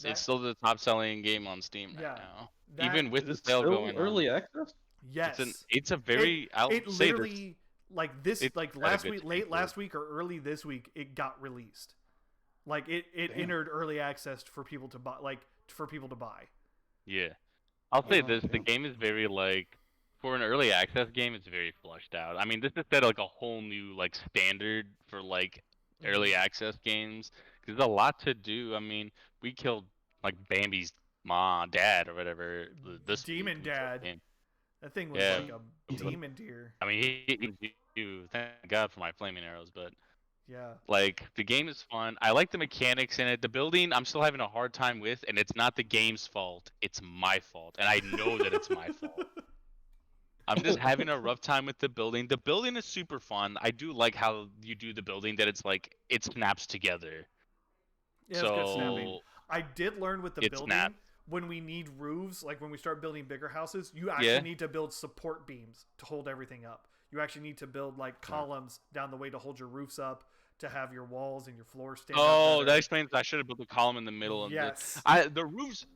It's still the top selling game on Steam right now, even with the sale going on. Early access. Yes. It's a very. It literally like this like last week, late last week or early this week, it got released. Like, it entered early access for people to buy. Yeah, I'll say this: the game is very like. For an early access game, it's very flushed out. I mean, this is set like a whole new like standard for like early access games, because there's a lot to do. I mean, we killed like Bambi's dad or whatever. This demon dad. That thing was like a demon deer. I mean, he thank God for my flaming arrows, but yeah, like, the game is fun. I like the mechanics in it. The building, I'm still having a hard time with, and it's not the game's fault. It's my fault, and I know that it's my fault. I'm just having a rough time with the building. The building is super fun. I do like how you do the building, that it's like it snaps together. Yeah, it's good snapping. I did learn with the building, when we need roofs, like when we start building bigger houses, you actually need to build support beams to hold everything up. You actually need to build like columns down the way to hold your roofs up, to have your walls and your floors stand up. That explains. I should have built a column in the middle. And the roofs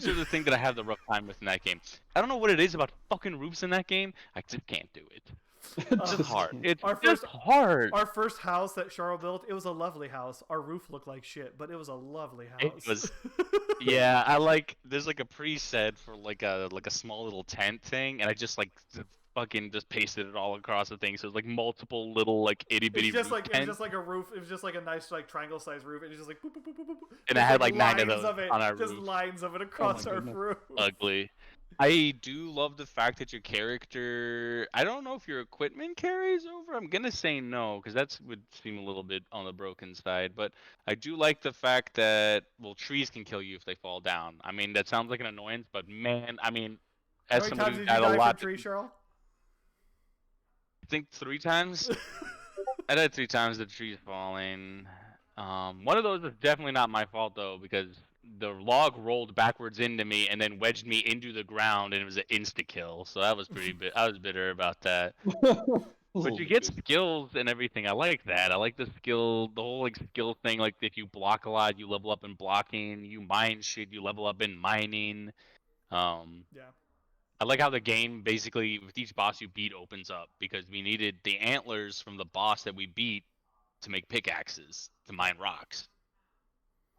are the thing that I have the rough time with in that game. I don't know what it is about fucking roofs in that game. I just can't do it. It's just hard. It's just hard. Our first house that Charles built, it was a lovely house. Our roof looked like shit, but it was a lovely house. It was. Yeah, I like. There's like a preset for like a small little tent thing, and I just like fucking just pasted it all across the thing, so it's like multiple little like itty bitty. It was just like a roof. It was just like a nice like triangle sized roof. It was just like boop, boop, boop, boop, boop. And I had like 9 of those on our roof. Just lines of it across our roof. Ugly. I do love the fact that your character. I don't know if your equipment carries over. I'm gonna say no, because that would seem a little bit on the broken side. But I do like the fact that trees can kill you if they fall down. I mean, that sounds like an annoyance, but man, I mean, How as many somebody times who's did you had a die from lot, tree, Cheryl? I think 3 times. I died 3 times. The trees falling. One of those is definitely not my fault though, because the log rolled backwards into me and then wedged me into the ground, and it was an insta kill. So that was pretty bit. I was bitter about that. But you get skills and everything. I like that. I like the whole like skill thing. Like if you block a lot, you level up in blocking. You mine shit, you level up in mining. Yeah. I like how the game basically with each boss you beat opens up, because we needed the antlers from the boss that we beat to make pickaxes to mine rocks.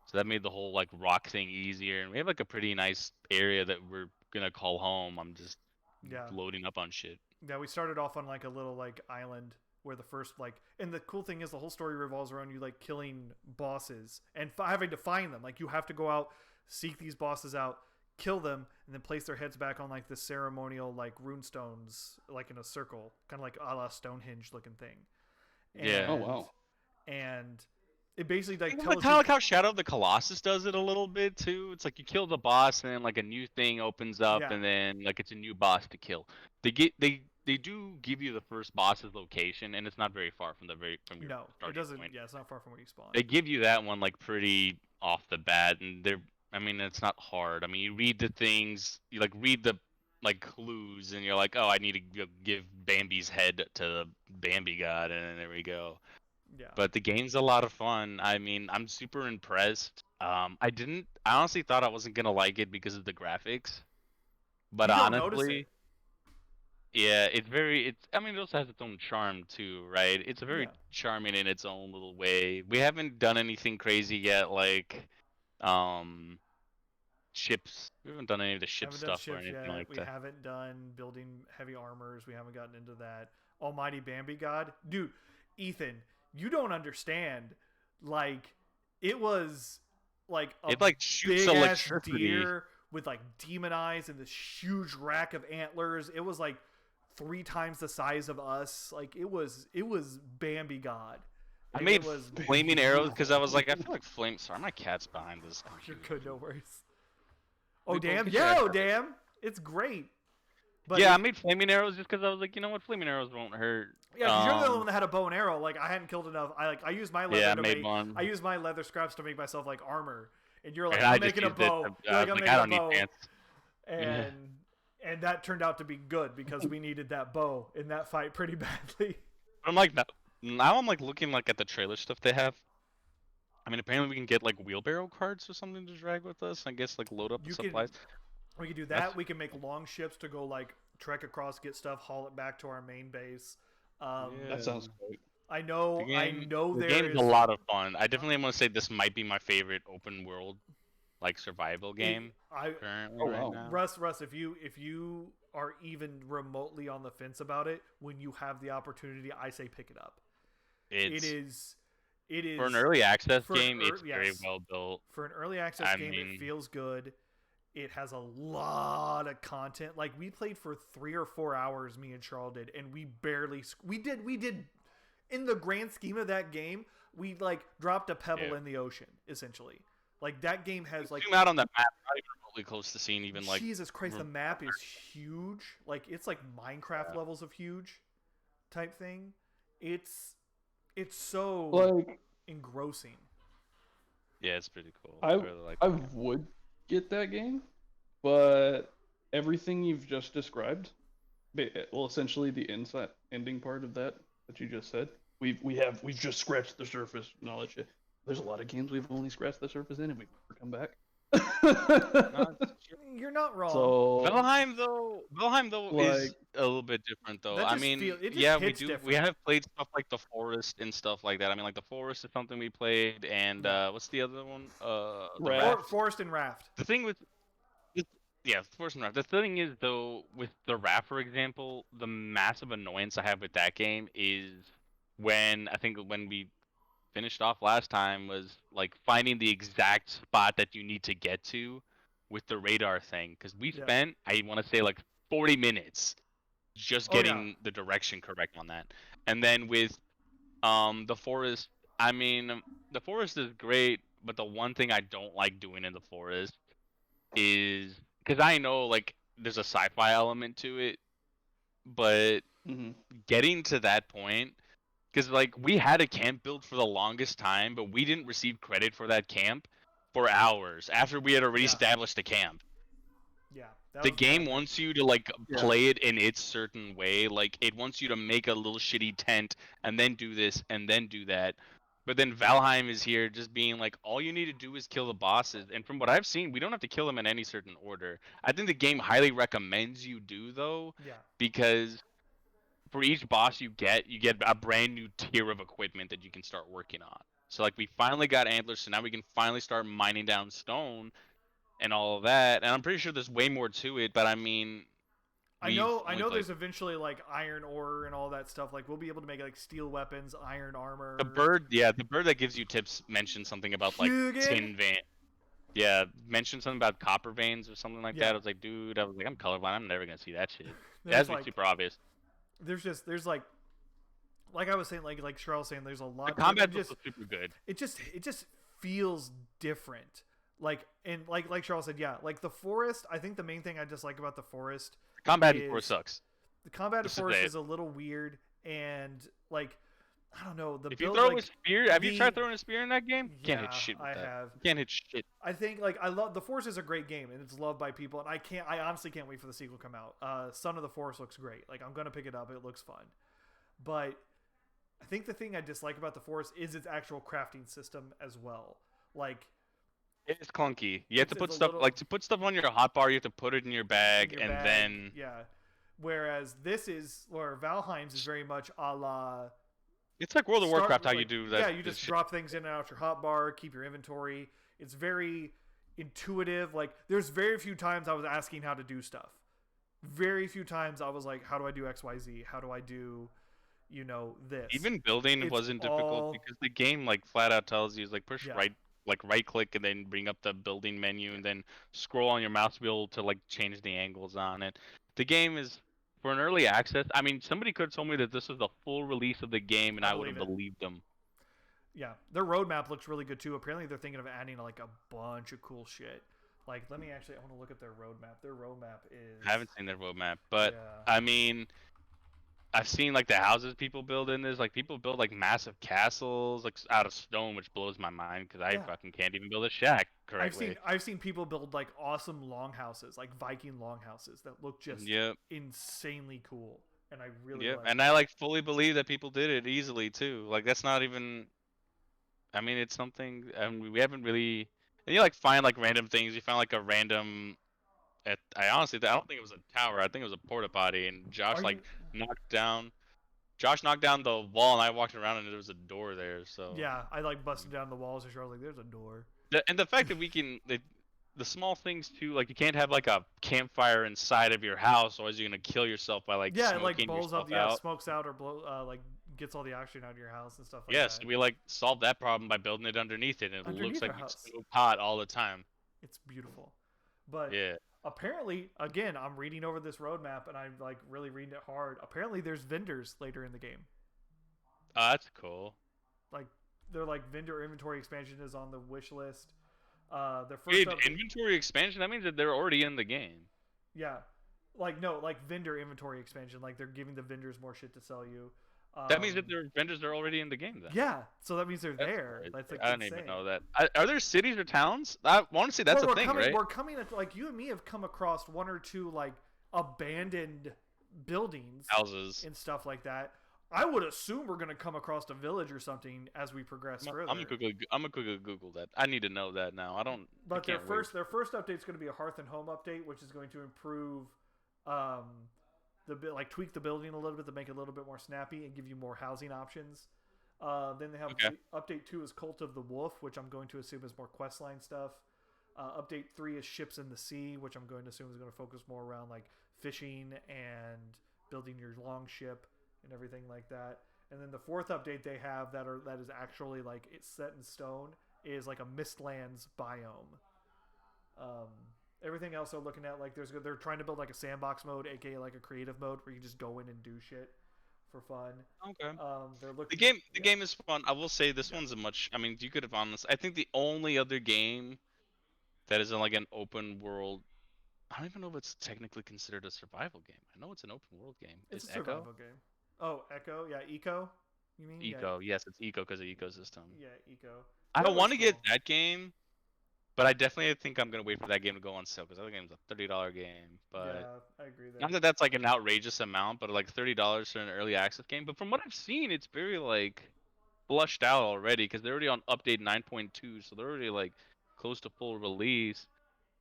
So that made the whole like rock thing easier, and we have like a pretty nice area that we're gonna call home. I'm just Yeah. loading up on shit. Yeah, we started off on like a little like island where the first like, and the cool thing is the whole story revolves around you like killing bosses and having to find them. Like you have to go out, seek these bosses out, kill them, and then place their heads back on like this ceremonial like runestones, like in a circle, kind of like a la Stonehenge looking thing. And, Yeah. Oh wow. And it basically like Kind tells of you like how Shadow of the Colossus does it a little bit too. It's like you kill the boss, and then like a new thing opens up, Yeah. and then like it's a new boss to kill. They do give you the first boss's location, and it's not very far from your no, it starting doesn't. point. Yeah, it's not far from where you spawn. They give you that one like pretty off the bat, and I mean, it's not hard. I mean, you read the things, you like read the like clues, and you're like, oh, I need to give Bambi's head to the Bambi god, and then there we go. Yeah. But the game's a lot of fun. I mean, I'm super impressed. I honestly thought I wasn't gonna like it because of the graphics, but You don't notice honestly, it. yeah, I mean, it also has its own charm too, right? It's a very Yeah. charming in its own little way. We haven't done anything crazy yet, like, um, ships. We haven't done any of the ship Haven't done stuff or ships anything yet. like We that. haven't done building heavy armors. We haven't gotten into that. Almighty Bambi God. Dude, Ethan, you don't understand. Like, it was like a It like shoots big ass electricity. deer with like demon eyes and this huge rack of antlers. It was like 3 times the size of us. Like it was Bambi God. I And made it was flaming arrows because I was like, I feel like flame. Sorry, my cat's behind this You're computer. good, no worries. Oh We both damn! get Yeah, your oh ass- damn! It's great. But Yeah, it- I made flaming arrows just because I was like, you know what, flaming arrows won't hurt. Yeah, because you're the only one that had a bow and arrow. Like I hadn't killed enough. I used my leather Yeah, I to made make. one. I used my leather scraps to make myself like armor. And you're like, And I I'm just making a used it bow. to- You're I like, was I'm like, making I a don't need bow. pants. And that turned out to be good because we needed that bow in that fight pretty badly. I'm like, now I'm like looking like at the trailer stuff they have. I mean, apparently we can get like wheelbarrow carts or something to drag with us. I guess like load up the You can- supplies. We can do that. That's- We can make long ships to go like trek across, get stuff, haul it back to our main base. Yeah. That sounds great. I know. The There game's is a lot of fun. I definitely want to say this might be my favorite open world, like survival game currently Oh, right wow. now. Russ, if you are even remotely on the fence about it, when you have the opportunity, I say pick it up. It is For an early access for an game, it's very yes. well built. For an early access I game, mean- it feels good. It has a lot of content. Like we played for 3 or 4 hours, me and Charles did, and we did in the grand scheme of that game, we like dropped a pebble in the ocean, essentially. Like that game has like Zoom out on the map, not even remotely close to seeing even like. Jesus Christ, the map is huge. Like it's like Minecraft levels of huge type thing. It's so Like engrossing. Yeah, it's pretty cool. I really like I that. would get that game, but everything you've just described, well, essentially the ending part of that you just said, we've just scratched the surface and all that shit. There's a lot of games we've only scratched the surface in, and we've never come back. No, it's true. You're not wrong. So Valheim though is Like- a little bit different though. That I just mean, it just yeah, we hits do. different. We have played stuff like the Forest and stuff like that. I mean, like the Forest is something we played, and what's the other one? The Raft. Raft. Forest and Raft. The thing with yeah, Forest and Raft. The thing is though, with the Raft, for example, the massive annoyance I have with that game is when we finished off last time was like finding the exact spot that you need to get to with the radar thing because we Yeah. spent, I want to say, like 40 minutes just Oh, yeah. getting the direction correct on that. And then with the forest, I mean, the forest is great, but the one thing I don't like doing in the forest is because I know like there's a sci-fi element to it, but Mm-hmm. getting to that point, because like we had a camp built for the longest time, but we didn't receive credit for that camp for hours after we had already Yeah. established a camp. Yeah. That The was bad. game wants you to like Yeah. play it in its certain way. Like it wants you to make a little shitty tent and then do this and then do that. But then Valheim is here just being like all you need to do is kill the bosses. And from what I've seen, we don't have to kill them in any certain order. I think the game highly recommends you do though, Yeah. because for each boss you get a brand new tier of equipment that you can start working on. So like we finally got antlers, so now we can finally start mining down stone and all of that. And I'm pretty sure there's way more to it, but I mean, I we've know only played there's eventually like iron ore and all that stuff. Like we'll be able to make like steel weapons, iron armor. the bird. Yeah, the bird that gives you tips mentioned something about like Hugin? tin vein. Yeah, mentioned something about copper veins or something like Yeah. that. I was like, dude, I was like, I'm colorblind. I'm never gonna see that shit. There's That's like super obvious. there's like I was saying, like Cheryl was saying, there's a lot. The combat it was just super good. it just feels different. Like and like Cheryl said, yeah, like the forest. I think the main thing I dislike about the forest The combat in is force sucks. the combat in Just to forest say it. is a little weird, and like I don't know the If you build. throw Like a spear, have you the- tried throwing a spear in that game? Can't yeah, hit shit with I that. have. You can't hit shit. I think like I love the Forest is a great game and it's loved by people, and I honestly can't wait for the sequel to come out. Son of the Forest looks great. Like I'm gonna pick it up. It looks fun, but I think the thing I dislike about the Forest is its actual crafting system as well. Like It's clunky. You have to It's put a stuff little- like to put stuff on your hotbar. You have to put it in your bag, your and bag, then yeah. Whereas this is, or Valheim's is very much a la it's like World of start- Warcraft. How you like, do that? Yeah, you this just shit. drop things in and out your hotbar, keep your inventory. It's very intuitive. Like there's very few times I was asking how to do stuff. Very few times I was like, how do I do XYZ? How do I do, this? Even building It's wasn't all- difficult because the game like flat out tells you like push Yeah. right click and then bring up the building menu and then scroll on your mouse wheel to like change the angles on it. The game is for an early access. I mean, somebody could have told me that this was the full release of the game, and I I would have believe it. believed them. Yeah, their roadmap looks really good too. Apparently, they're thinking of adding like a bunch of cool shit. Like, I want to look at their roadmap. Their roadmap is. I haven't seen their roadmap, but Yeah. I mean, I've seen like the houses people build in this. Like people build like massive castles like out of stone, which blows my mind because I Yeah. fucking can't even build a shack correctly. I've seen people build like awesome longhouses, like Viking longhouses that look just Yep. insanely cool, and I really Yep. like. And I like fully believe that people did it easily too. Like that's not even. I mean, it's something. We haven't really. And you like find like random things. You find like a random. I honestly, I don't think it was a tower. I think it was a porta potty, and Josh Are like you- knocked down. Josh knocked down the wall, and I walked around, and there was a door there. So Yeah, I like busted down the walls, and I was like, "There's a door." And the fact that we can the small things too, like you can't have like a campfire inside of your house, or else you're gonna kill yourself by like Yeah, it like smoking blows yourself up. Yeah, out. smokes out or like gets all the oxygen out of your house and stuff like Yes, that. we like solved that problem by building it underneath it, and it Underneath looks our like house. it's so hot all the time. It's beautiful, but Yeah. apparently, again, I'm reading over this roadmap and I'm like really reading it hard. Apparently, there's vendors later in the game. Oh, that's cool. Like they're like vendor inventory expansion is on the wish list. Their first Wait, up, inventory expansion? That means that they're already in the game. yeah, like no, like vendor inventory expansion. Like they're giving the vendors more shit to sell you. That means that their vendors are already in the game then. Yeah, so that means they're That's there. crazy. That's like I didn't insane. even know that. Are there cities or towns? I want to say that's Well, a thing, coming, right? We're coming at like you and me have come across one or two like abandoned buildings Houses. and stuff like that. I would assume we're gonna come across a village or something as we progress further. I'm gonna quickly Google that. I need to know that now. I don't. I But their can't wait. first update is going to be a Hearth and Home update, which is going to improve like tweak the building a little bit to make it a little bit more snappy and give you more housing options. Then they have Okay. update 2 is Cult of the Wolf, which I'm going to assume is more questline stuff. Update 3 is Ships in the Sea, which I'm going to assume is going to focus more around like fishing and building your long ship and everything like that. And then the fourth update they have that is actually like it's set in stone is like a Mistlands biome. Everything else they're looking at, like they're trying to build like a sandbox mode, aka like a creative mode where you just go in and do shit for fun. Okay. They're looking. The game is fun. I will say this one's a much. I mean, you could have honest. I think the only other game that is in like an open world. I don't even know if it's technically considered a survival game. I know it's an open world game. It's Is a survival game. Oh, Echo, yeah, Eco. You mean Eco? Yes, it's Eco because of ecosystem. Yeah, Eco. I That want looks to get cool. that game, but I definitely think I'm gonna wait for that game to go on sale because that game's a $30 game. But Yeah, I agree there. not that that's like an outrageous amount, but like $30 for an early access game. But from what I've seen, it's very like flushed out already because they're already on update 9.2, so they're already like close to full release.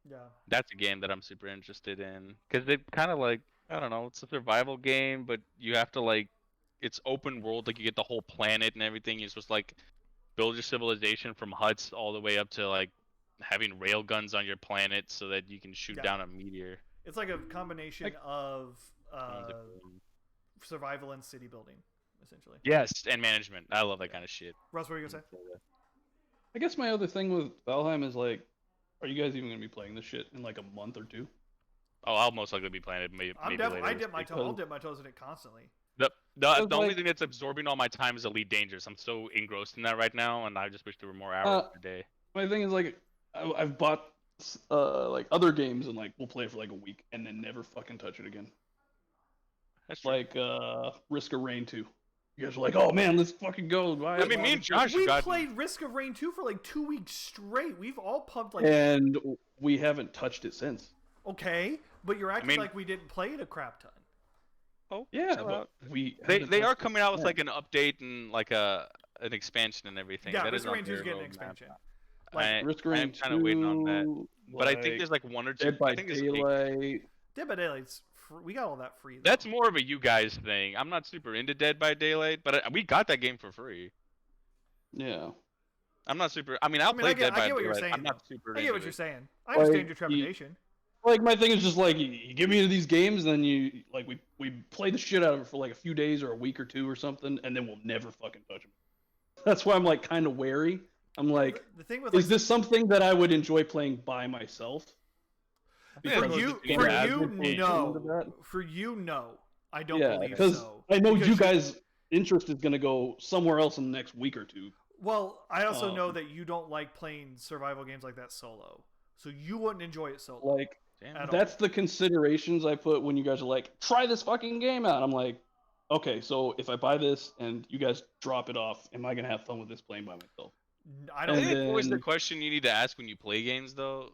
Yeah. That's a game that I'm super interested in because it kind of like I don't know, it's a survival game, but you have to like it's open world, like you get the whole planet and everything. You're supposed to like build your civilization from huts all the way up to like having rail guns on your planet so that you can shoot Yeah. down a meteor. It's like a combination of Sounds like fun. survival and city building, essentially. Yes, and management. I love that kind of shit. Russ, what are you gonna say? I guess my other thing with Valheim is like, are you guys even gonna be playing this shit in like a month or two? Oh, I'll most likely be playing it. Maybe later I this dip my week. toe. I'll dip my toes in it constantly. The only like- thing that's absorbing all my time is Elite Dangerous. I'm so engrossed in that right now, and I just wish there were more hours per day. My thing is like, I've bought like other games and like we'll play it for like a week and then never fucking touch it again. That's true. Like Risk of Rain 2. You guys are like, oh man, let's fucking go. I mean, me and Josh We have gotten... played Risk of Rain 2 for like 2 weeks straight. We've all pumped like. And we haven't touched it since. Okay, but you're acting mean- like we didn't play it a crap ton. Oh, Yeah, chill but out. we They haven't are touched it coming out with since. like an update and like an expansion and everything. Yeah, That Risk is of on Rain 2 is their getting an roadmap. expansion. Risk of Rain I'm kind of waiting on that. 2, But I think like, there's like one or two. Dead by I think there's Daylight. Dead by Daylight's we got all that free. Though. That's more of a you guys thing. I'm not super into Dead by Daylight, but we got that game for free. Yeah. I'm not super. I mean, I'll play Dead by I get what you're Daylight. saying. I'm not super. I get into what you're it. saying. I understand Like, your trepidation. Like my thing is just like you get me into these games, and then you like we play the shit out of it for like a few days or a week or two or something, and then we'll never fucking touch them. That's why I'm like kind of wary. I'm like, The thing with is this something that I would enjoy playing by myself? Yeah, for those you, just being for bad. you, Into no. that? For you, no. I don't Yeah, believe because so. I know Because you guys' interest is gonna go somewhere else in the next week or two. Well, I also know that you don't like playing survival games like that solo, so you wouldn't enjoy it solo. Like Damn. At all. that's the considerations I put when you guys are like, try this fucking game out. I'm like, okay, so if I buy this and you guys drop it off, am I gonna have fun with this playing by myself? I I don't. And think always the then- question you need to ask when you play games, though.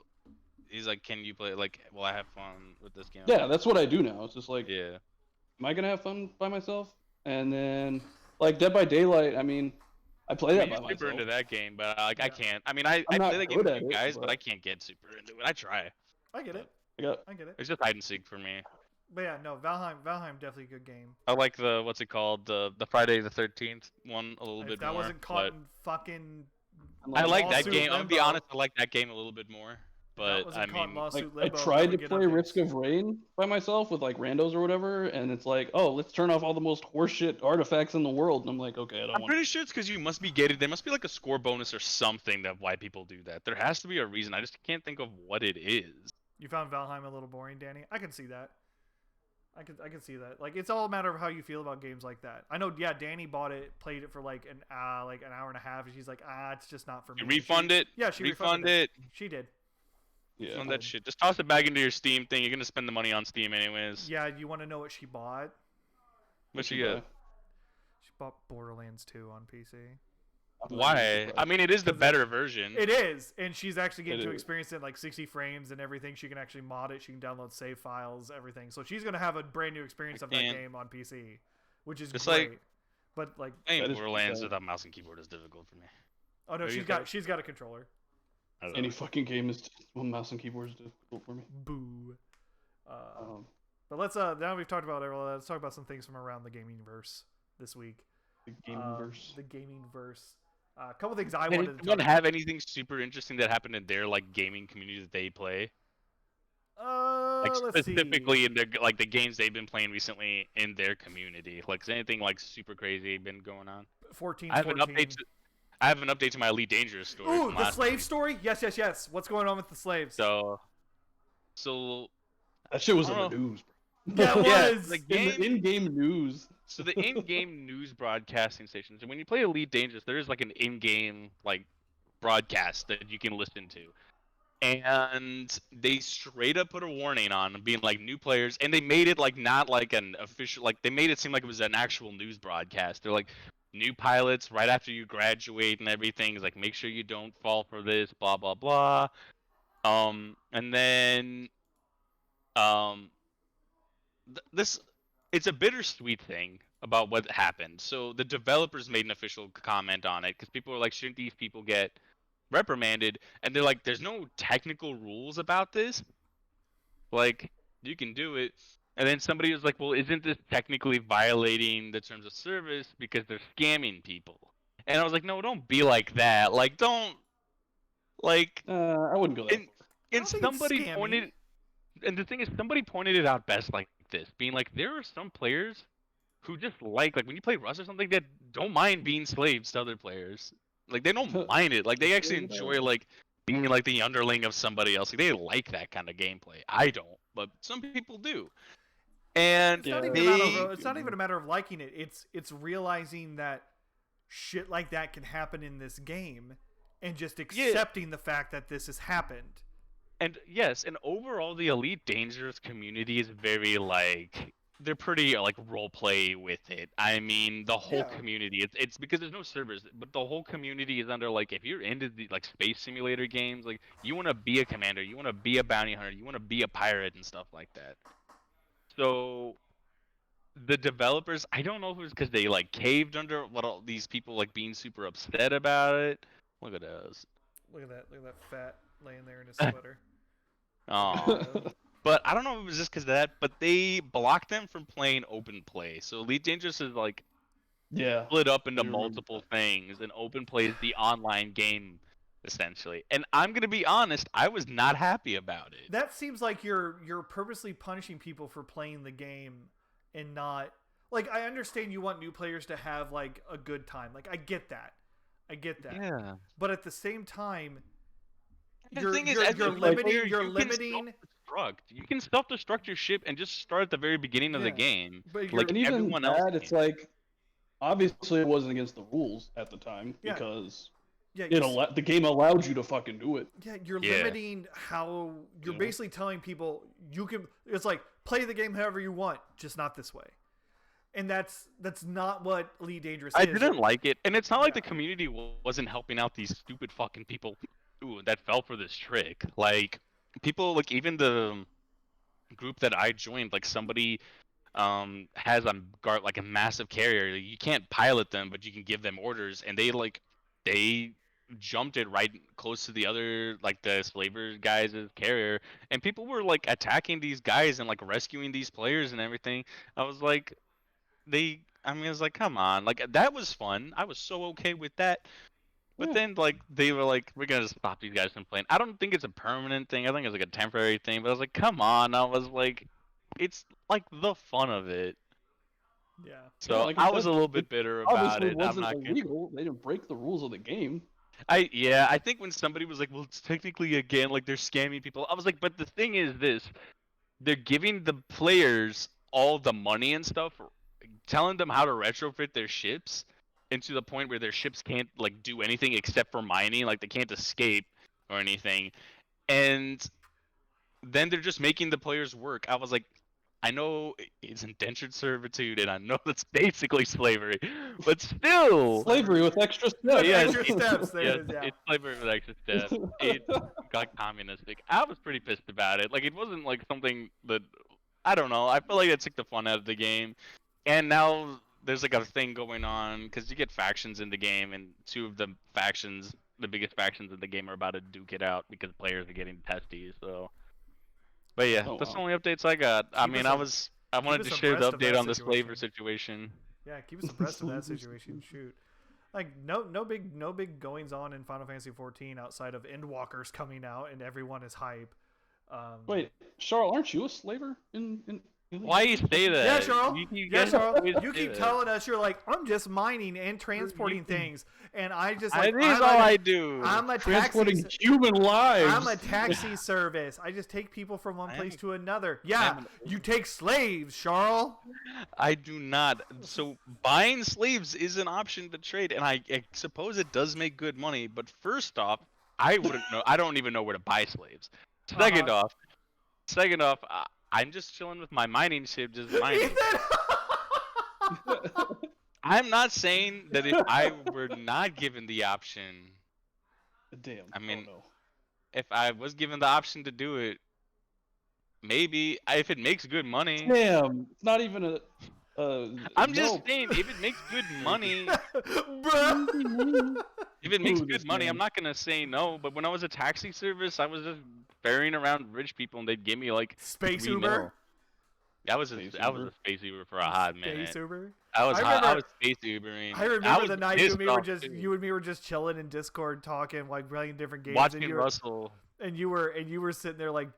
He's like, can you play? Like, will I have fun with this game? Yeah, that's what I do now. It's just like, Yeah. am I gonna have fun by myself? And then like Dead by Daylight, I mean, I play I that mean, by you're super myself. into that game, but like, I Yeah. can't. I mean, I I'm not play that game good with at you it, guys, but but- I can't get super into it. I try. I get it. I got I get it. It's just hide and seek for me. But yeah, no, Valheim definitely a good game. I like the what's it called, the Friday the 13th one a little If bit that more. wasn't caught but in fucking. I like that lawsuit game. I'm gonna be limbo. honest, I like that game a little bit more. That But wasn't I caught in mean, lawsuit like I limbo, tried that to would get play updates. Risk of Rain by myself with like randos or whatever, and it's like, oh, let's turn off all the most horseshit artifacts in the world, and I'm like, okay, I don't I'm want. pretty sure it's because you must be gated. There must be like a score bonus or something that why people do that. There has to be a reason. I just can't think of what it is. You found Valheim a little boring, Danny. I can see that. I can see that. Like it's all a matter of how you feel about games like that. I know. Yeah, Danny bought it, played it for like an hour and a half, and she's like, it's just not for me. You refund it. Yeah, she refund refunded it. She did. Yeah. Refund that shit. Just toss it back into your Steam thing. You're gonna spend the money on Steam anyways. Yeah, you want to know what she bought? What you get? She bought Borderlands 2 on PC. Why? I mean, it is the better version. It is, and she's actually getting It to is. experience it in like 60 frames and everything. She can actually mod it. She can download save files, everything. So she's gonna have a brand new experience of that can. game on PC, which is Just great. like- But like, I think That is Borderlands pretty without mouse and keyboard is difficult for me. oh no, What do you she's got a controller. I don't Any know. fucking game is well, mouse and keyboard is difficult for me. Boo. Um, But let's now we've talked about everyone. Let's talk about some things from around the gaming verse this week. the gaming verse. The gaming verse. A couple things I Did wanted to anyone talk have anything super interesting that happened in their like gaming community that they play? Like let's specifically see. in their like the games they've been playing recently in their community. Like is anything like super crazy been going on? 14. I have an update. I have an update to my Elite Dangerous story. Ooh, from the last slave week. story. Yes. What's going on with the slaves? So, So That shit was I in the don't know. news, Yeah, bro. it Yeah, was. the In the game. in-game news. So the in-game news broadcasting stations, and when you play Elite Dangerous, there is like an in-game like broadcast that you can listen to, and they straight up put a warning on being like new players, and they made it like not like an official, like they made it seem like it was an actual news broadcast. They're like new pilots right after you graduate and everything is like make sure you don't fall for this, blah blah blah. And then um this it's a bittersweet thing about what happened. So the developers made an official comment on it because people were like, shouldn't these people get reprimanded? And they're like, there's no technical rules about this. Like, you can do it. And then somebody was like, well, isn't this technically violating the terms of service because they're scamming people? And I was like, no, don't be like that. Like, don't like. I wouldn't go that And far. I and don't think it's somebody scammy. pointed. And the thing is, somebody pointed it out best like this, being like, there are some players who just like when you play Rust or something that don't mind being slaves to other players. Like they don't mind it. Like they actually enjoy like being like the underling of somebody else. Like they like that kind of gameplay. I don't, but some people do. And It's not even a matter of. It's not even a matter of liking it. It's realizing that shit like that can happen in this game, and just accepting the fact that this has happened. And yes, and overall the Elite Dangerous community is very like they're pretty like role play with it. I mean, the whole community it's because there's no servers, but the whole community is under like if you're into the like space simulator games, like you want to be a commander, you want to be a bounty hunter, you want to be a pirate and stuff like that. So the developers, I don't know if it was because they like caved under what all these people like being super upset about it. Look at those. Look at that! Look at that fat laying there in his sweater. Oh. But I don't know if it was just because of that, but they blocked them from playing open play. So Elite Dangerous is like split up into multiple things, and open play is the online game essentially. And I'm gonna be honest, I was not happy about it. That seems like you're purposely punishing people for playing the game and not like I understand you want new players to have like a good time. Like I get that. Yeah. But at the same time, The thing is, you're limiting. You can self-destruct your ship and just start at the very beginning of the game. But like and even everyone that, else it's like obviously it wasn't against the rules at the time because the game allowed you to fucking do it. Yeah, you're limiting how you're basically telling people you can. It's like play the game however you want, just not this way. And that's not what Elite Dangerous is. I didn't like it, and it's not like the community wasn't helping out these stupid fucking people that fell for this trick. Like people, like even the group that I joined, like somebody has like a massive carrier. You can't pilot them, but you can give them orders, and they jumped it right close to the other like the slaver guys' carrier, and people were like attacking these guys and like rescuing these players and everything. I was like, I mean, I was like, come on, like that was fun. I was so okay with that. But then, like, they were like, we're going to stop these guys from playing. I don't think it's a permanent thing. I think it's like a temporary thing. But I was like, come on. I was like, it's like the fun of it. Yeah. So like I was a little bit bitter about it. Obviously, it wasn't illegal. They didn't break the rules of the game. I think when somebody was like, well, it's technically again, like they're scamming people. I was like, but the thing is this. They're giving the players all the money and stuff, telling them how to retrofit their ships. And to the point where their ships can't like do anything except for mining, like they can't escape or anything, and then they're just making the players work. I was like, I know it's indentured servitude, and I know that's basically slavery, but still slavery with extra steps. Extra steps. It's slavery with extra steps. It got communistic. I was pretty pissed about it. Like it wasn't like something that I don't know. I feel like it took the fun out of the game, and now there's like a thing going on because you get factions in the game, and two of the factions, the biggest factions in the game, are about to duke it out because players are getting testy. So, but yeah, that's the only updates I got. I wanted to share the update on the slaver situation. Yeah, keep us abreast of that situation. Shoot, like no big goings on in Final Fantasy 14 outside of Endwalkers coming out and everyone is hype. Wait, Charles, aren't you a slaver in Why you say that? Yeah, Charles. You Yeah, guys Charles. always You say keep that. telling us you're like, I'm just mining and transporting things, and I just like That is all I do. I'm a Transporting taxi. human lives. I'm a taxi service. I just take people from one I place am- to another. I Yeah, am an- you take slaves, Charles. I do not. So buying slaves is an option to trade, and I suppose it does make good money. But first off, I wouldn't know. I don't even know where to buy slaves. Second Uh-huh. off, I'm just chilling with my mining ship, just mining. Ethan! I'm not saying that if I were not given the option, Damn. I mean, oh, no. if I was given the option to do it, maybe if it makes good money. Damn. It's not even a. I'm no. just saying, if it makes good money, Bruh. if it makes Ooh, good this money, man. I'm not gonna say no. But when I was a taxi service, I was just ferrying around rich people, and they'd give me like Space 3 Uber. mil. I was Space I was Uber? a space Uber for a hot minute. Space Uber. I was I I was space Ubering. I remember was the night you and me were pissed just off, too. you and me were just chilling in Discord talking like playing different games watching and you were, Russell. and you were sitting there like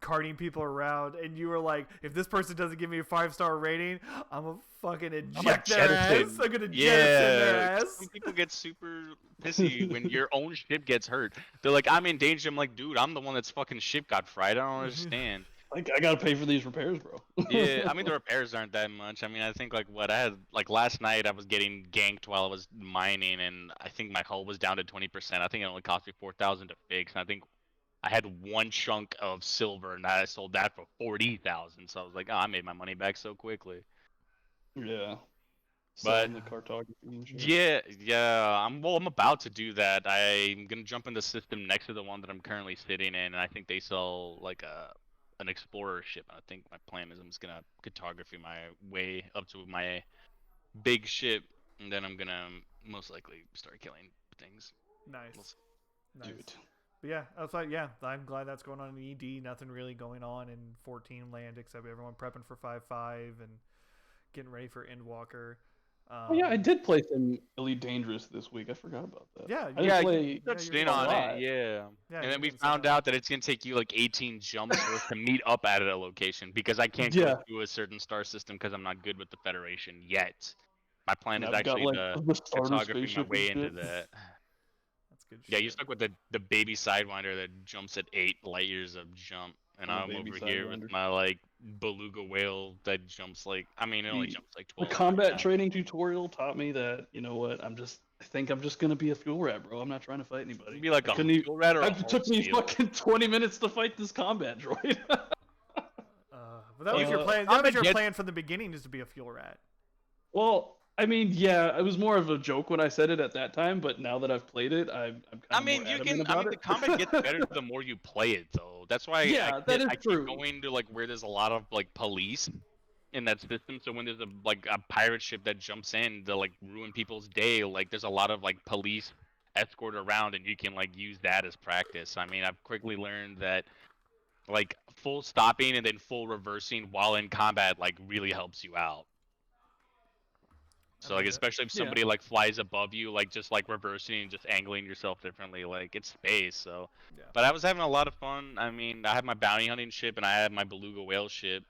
carting people around and you were like, if this person doesn't give me a 5-star rating, I'm gonna fucking eject their ass. I'm gonna jettison their ass. Some people get super pissy when your own ship gets hurt. They're like, I'm in danger. I'm like, dude, I'm the one that's fucking ship got fried. I don't understand. Like, I gotta pay for these repairs, bro. Yeah, I mean the repairs aren't that much. I mean, I think like what I had like last night I was getting ganked while I was mining, and I think my hull was down to 20%. I think it only cost me 4,000 to fix, and I think I had one chunk of silver, and I sold that for 40,000. So I was like, oh, I made my money back so quickly. Yeah. But- Selling the cartography and shit. Yeah, I'm about to do that. I'm gonna jump in the system next to the one that I'm currently sitting in, and I think they sell like an explorer ship. And I think my plan is I'm just gonna cartography my way up to my big ship, and then I'm gonna most likely start killing things. Nice. We'll see. Nice. Dude. But yeah, outside, yeah, I'm glad that's going on in ED. Nothing really going on in 14 land except everyone prepping for 5.5 and getting ready for Endwalker. Oh yeah, I did play some Elite Dangerous this week. I forgot about that. Yeah, I didn't Yeah, play. you touched you're in a on lot. it, yeah. Yeah, And then we you're found getting out that it's gonna take you like 18 jumps for us to meet up at a location because I can't Yeah. go through a certain star system because I'm not good with the Federation yet. My plan And is I've got, actually like, to the starter cartography my spaceship way and into shit. that. That's good. Yeah, shit. you're stuck with the baby Sidewinder that jumps at 8 light years of jump, and Oh, I'm baby over here Sidewinder. with my like beluga whale that jumps like it only The- jumps like The 12. combat times. training tutorial taught me that, you know what, I think I'm just gonna be a fuel rat, bro. I'm not trying to fight anybody. It'd be like I a couldn't even- fuel rat or a It took me Hulk steel. fucking 20 minutes to fight this combat droid. But that was your plan. I'm That was gonna your get- plan from the beginning, is to be a fuel rat. Well, I mean, yeah, it was more of a joke when I said it at that time, but now that I've played it, I'm kind I of mean, more you adamant can. I about mean, the it. combat gets better the more you play it, though. That's why Yeah, that is I keep true. going to like where there's a lot of like police in that system. So when there's a pirate ship that jumps in to like ruin people's day, like there's a lot of like police escort around, and you can like use that as practice. I mean, I've quickly learned that like full stopping and then full reversing while in combat like really helps you out. So like especially if Yeah. somebody like flies above you, like just like reversing and just angling yourself differently, like it's space. So, Yeah. but I was having a lot of fun. I mean, I have my bounty hunting ship and I have my beluga whale ship.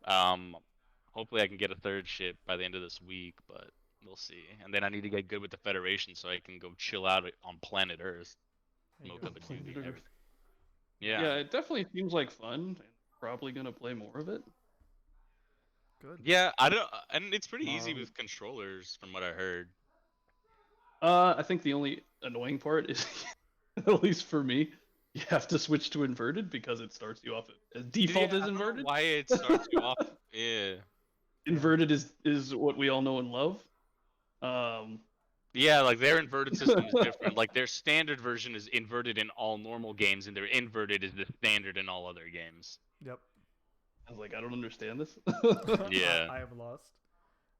Hopefully I can get a third ship by the end of this week, but we'll see. And then I need to get good with the Federation so I can go chill out on planet Earth, There you smoke go. up a Planet doobie and Earth. everything. Yeah. Yeah, it definitely seems like fun. And probably gonna play more of it. Good. Yeah, I don't, and it's pretty easy Um, with controllers from what I heard. I think the only annoying part is, at least for me, you have to switch to inverted because it starts you off at default Yeah, is I don't know inverted. why it starts you off? Yeah. Inverted is what we all know and love. Yeah, like their inverted system is different. Like their standard version is inverted in all normal games, and their inverted is the standard in all other games. Yep. I was like, I don't understand this. Yeah. I am lost.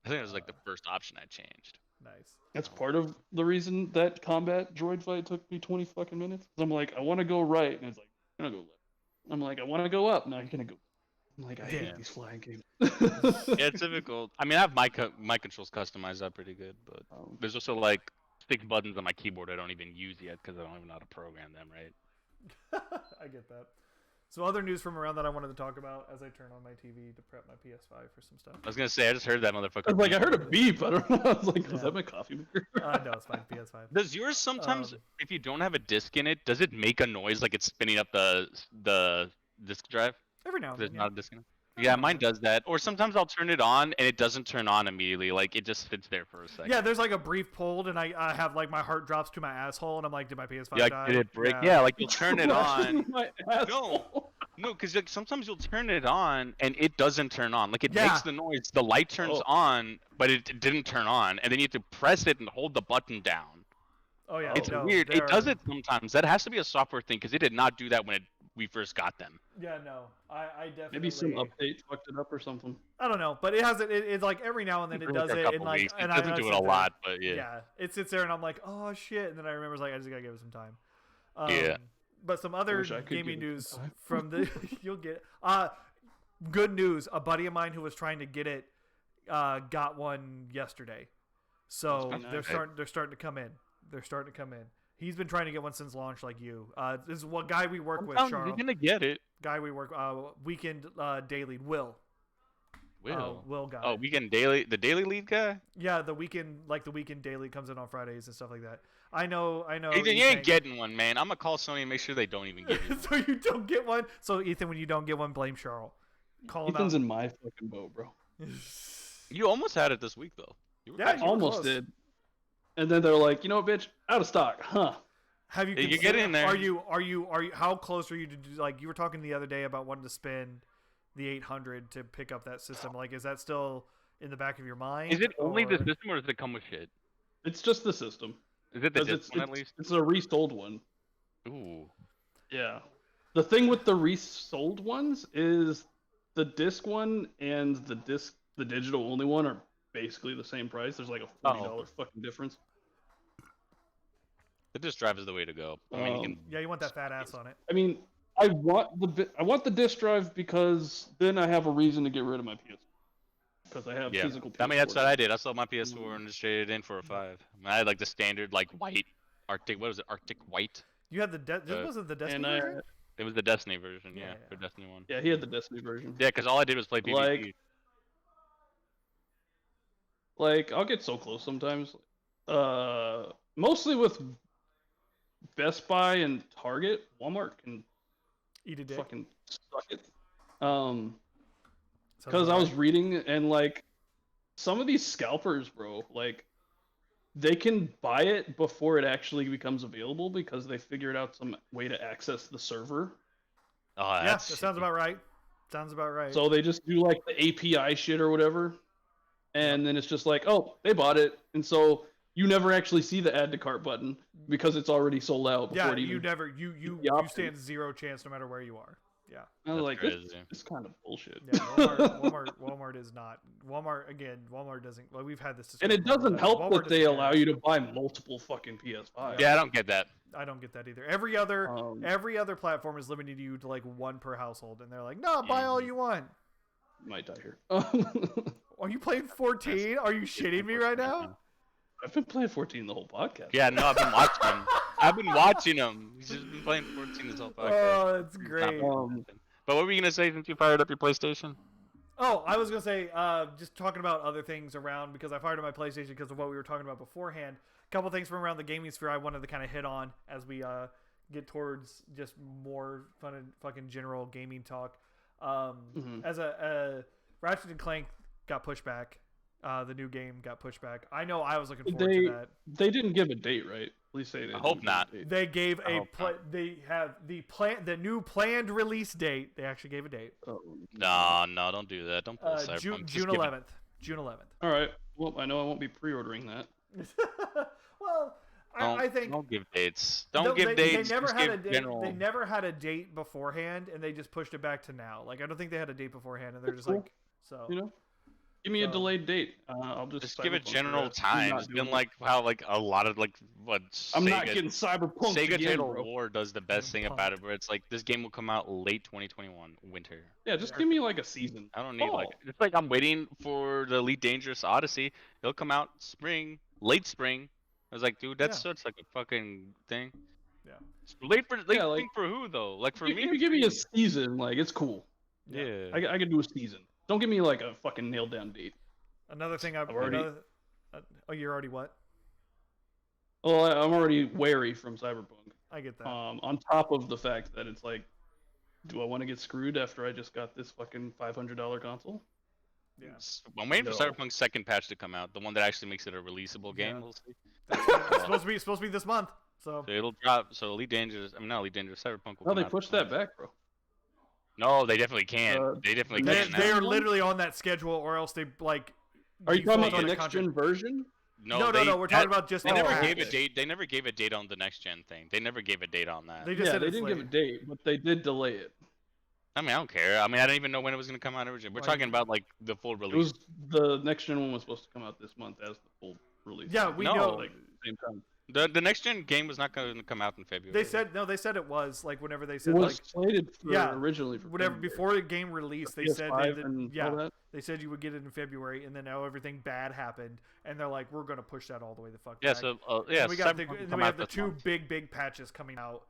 I think it was like the first option I changed. Nice. That's part of the reason that combat droid fight took me 20 fucking minutes. 'Cause I'm like, I want to go right, and it's like, I'm gonna go left. I'm like, I want to go up. Now you're gonna go. I'm like, I Yeah. hate these flying games. Yeah, it's difficult. I mean, I have my controls customized up pretty good, but there's also like 6 buttons on my keyboard I don't even use yet because I don't even know how to program them right. I get that. So other news from around that I wanted to talk about as I turn on my TV to prep my PS5 for some stuff. I was gonna say I just heard that motherfucker. I was like, I heard a beep. I don't know. I was like, Yeah. was that my coffee maker? No, it's fine. PS5. Does yours sometimes, Um, if you don't have a disc in it, does it make a noise like it's spinning up the disk drive? Every now and There's then. not a disc in it. Every Yeah, now and mine then. does that. Or sometimes I'll turn it on and it doesn't turn on immediately. Like it just sits there for a second. Yeah, there's like a brief hold, and I have like my heart drops to my asshole, and I'm like, did my PS5 Yeah, die? did it break? Yeah, like you'll turn it on. My asshole. No, because like sometimes you'll turn it on and it doesn't turn on. Like it Yeah. makes the noise, the light turns on, but it didn't turn on, and then you have to press it and hold the button down. Oh yeah, It's no, weird. they're- It does it sometimes. That has to be a software thing because it did not do that when we first got them. Yeah, no, I definitely. Maybe some update fucked it up or something. I don't know, but it has it's like every now and then it does For a it, couple and like weeks. and It doesn't I do it sit a there- lot, but yeah. Yeah, it sits there, and I'm like, oh shit, and then I remember like I just gotta give it some time. Yeah. But some other wish I could gaming give it news some time. from the you'll get good news. A buddy of mine who was trying to get it got one yesterday, so That's they're nice. starting to come in. They're starting to come in. He's been trying to get one since launch, like you. This is what guy we work with, You're Charles. gonna get it. Guy we work weekend daily. Will got Oh, it. weekend daily. The daily lead guy. Yeah, the weekend daily comes in on Fridays and stuff like that. I know. Ethan, you ain't getting one, man. I'm gonna call Sony and make sure they don't even give you one. So you don't get one. So Ethan, when you don't get one, blame Charles. Call him Ethan's out. in my fucking boat, bro. You almost had it this week, though. You were Yeah, close. you were Almost close. did. And then they're like, you know what, bitch? Out of stock, huh? Have you? You get considered- in there. Are you? How close are you to do? Like you were talking the other day about wanting to spend the 800 to pick up that system. Like, is that still in the back of your mind? Is it only the or- system, or does it come with shit? It's just the system. Is it the 'Cause disc one at least? It's a resold one. Ooh. Yeah. The thing with the resold ones is the disc one and the digital only one are basically the same price. There's like a $40 fucking difference. The disc drive is the way to go. I mean, you can. Yeah, you want that fat ass on it. I mean, I want the disc drive because then I have a reason to get rid of my PS. Because I have Yeah. physical PS4. I mean, that's what I did. I sold my PS4 and just traded it in for a 5. I had like the standard like white Arctic. What was it? Arctic white. You had the this wasn't the Destiny And version? It was the Destiny version. Yeah, Yeah, for yeah. Destiny 1. Yeah, he had the Destiny version. Yeah, because all I did was play PvP. Like, I'll get so close sometimes. Mostly with Best Buy and Target. Walmart can Eat a dick. fucking suck it. Sounds Because about I was right. reading and like some of these scalpers, bro, like they can buy it before it actually becomes available because they figured out some way to access the server. Oh, Yeah, that that's sounds about right. Sounds about right. So they just do like the API shit or whatever. And then it's just like, oh, they bought it. And so you never actually see the add to cart button because it's already sold out before yeah, it even. you never you the option. stand zero chance no matter where you are. Yeah. I was That's like, crazy. this is kind of bullshit. Yeah, Walmart is not. Walmart doesn't. Well, we've had this And discussion it doesn't before, help Walmart that they doesn't allow care. you to buy multiple fucking PS5. Yeah, I don't get that. I don't get that either. Every other Um, platform is limiting you to like one per household, and they're like, no, buy all you want. Might die here. Are you playing 14? Are you shitting me right now? I've been playing 14 the whole podcast. Yeah, no, I've been watching him. I've been watching him. He's just been playing 14 this whole podcast. Oh, that's He's not great. paying attention. But what were you gonna say since you fired up your PlayStation? Oh, I was gonna say, just talking about other things around because I fired up my PlayStation because of what we were talking about beforehand. A couple things from around the gaming sphere I wanted to kind of hit on as we get towards just more fun and fucking general gaming talk. As a Ratchet and Clank got pushed back, the new game got pushed back. I know I was looking forward to that. They didn't give a date, right? Please say they I hope didn't give a not. date. They gave I a hope not. they have the new planned release date. They actually gave a date. Oh, No, don't do that. Don't pull Cyberpunk. June Just June give it- 11th. June 11th. All right. Well, I know I won't be pre-ordering that. Well, Don't, I think don't give dates. no, Don't give dates. They never just had a give date. general. They never had a date beforehand, and they just pushed it back to now. Like I don't think they had a date beforehand, and they're just Cool. like so. You know, give me a So- delayed date. I'll Just give it Cyberpunk general that. I'm time. not It's doing been it. like how like a lot of like what I'm Sega, not getting Cyberpunk Sega again, Total bro. War does the best thing I'm about it, where it's like this game will come out late 2021 winter. Yeah, just Yeah. give me like a season. I don't need like Fall. it's like I'm waiting for the Elite Dangerous Odyssey. It'll come out spring, late spring. I was like, dude, that's Yeah. such like a fucking thing. Late like, thing for who though? Like for if me, you give me a season, like it's cool. yeah. I could do a season. Don't give me like a fucking nailed down date. Another thing I've already. oh, you're already what? Well, I'm already wary from Cyberpunk. I get that. On top of the fact that it's like, do I want to get screwed after I just got this fucking $500 console? Yeah. I'm waiting for No. Cyberpunk's second patch to come out, the one that actually makes it a releasable game. Yeah. We'll see. It's supposed to be this month. So So it'll drop. So Elite Dangerous. I mean, not Elite Dangerous. Cyberpunk will No, come they out pushed this that month. back, bro. No, they definitely can. They definitely they, can. they now. are literally on that schedule, or else they like. Are you talking default about on the a next contract. gen version? No. We're talking about just They the never patch. gave a date. They never gave a date on the next gen thing. They never gave a date on that. They just Yeah, said they it's didn't late. give a date, but they did delay it. I mean, I don't care. I mean, I didn't even know when it was gonna come out originally. We're Like- talking about like the full It release. was the next gen one was supposed to come out this month as the full release. Yeah, we No. know. Like same time. The next gen game was not going to come out in February. They said no. They said it was like whenever they It said was like slated for yeah, originally for whatever February. before the game released. They said PS5 they, and yeah. all that. They said you would get it in February, and then now everything bad happened, and they're like, we're gonna push that all the way the fuck Yeah. back. So yeah. And we got Cyberpunk will and then come we out have the this two month. big patches coming out.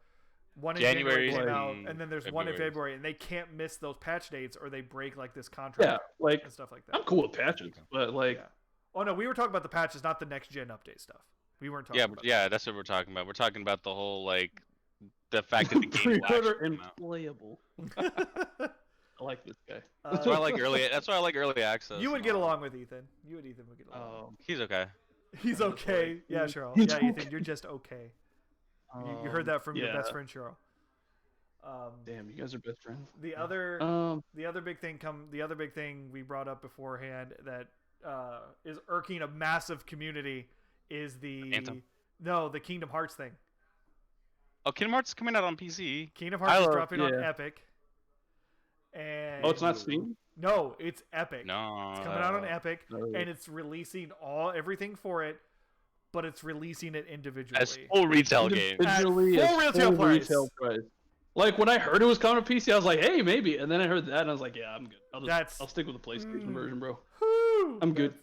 One in January January came and out, and then there's one in February. February, and they can't miss those patch dates, or they break like this Yeah, contract like and stuff like that. I'm cool with patches, but like Yeah. Oh no, we were talking about the patches, not the next gen update stuff. We weren't talking. Yeah, about but yeah, that's what we're talking about. We're talking about the whole like the fact that the game will pre-order actually and come out. playable. that. I like this guy. That's why I like early. That's why I like early access. You would and get all that. along with Ethan. You and Ethan would get along. He's okay. He's okay. Yeah, He's Cheryl. Yeah, okay. Ethan, you're just okay. You heard that from your yeah. best friend Cheryl. Damn, you guys are best friends. The other Um, the other big thing we brought up beforehand that is irking a massive community is the Anthem. the Kingdom Hearts thing. Oh, Kingdom Hearts is coming out on PC. Kingdom Hearts is love- dropping on yeah. Epic. And oh, it's not Steam. No, it's Epic. No. It's coming out on Epic, No. and it's releasing everything for it, but it's releasing it individually. As full retail game. Individually At at full retail price. retail price. Like when I heard it was coming to PC, I was like, "Hey, maybe." And then I heard that, and I was like, "Yeah, I'm good. I'll stick with the PlayStation version, bro. Whew, I'm good."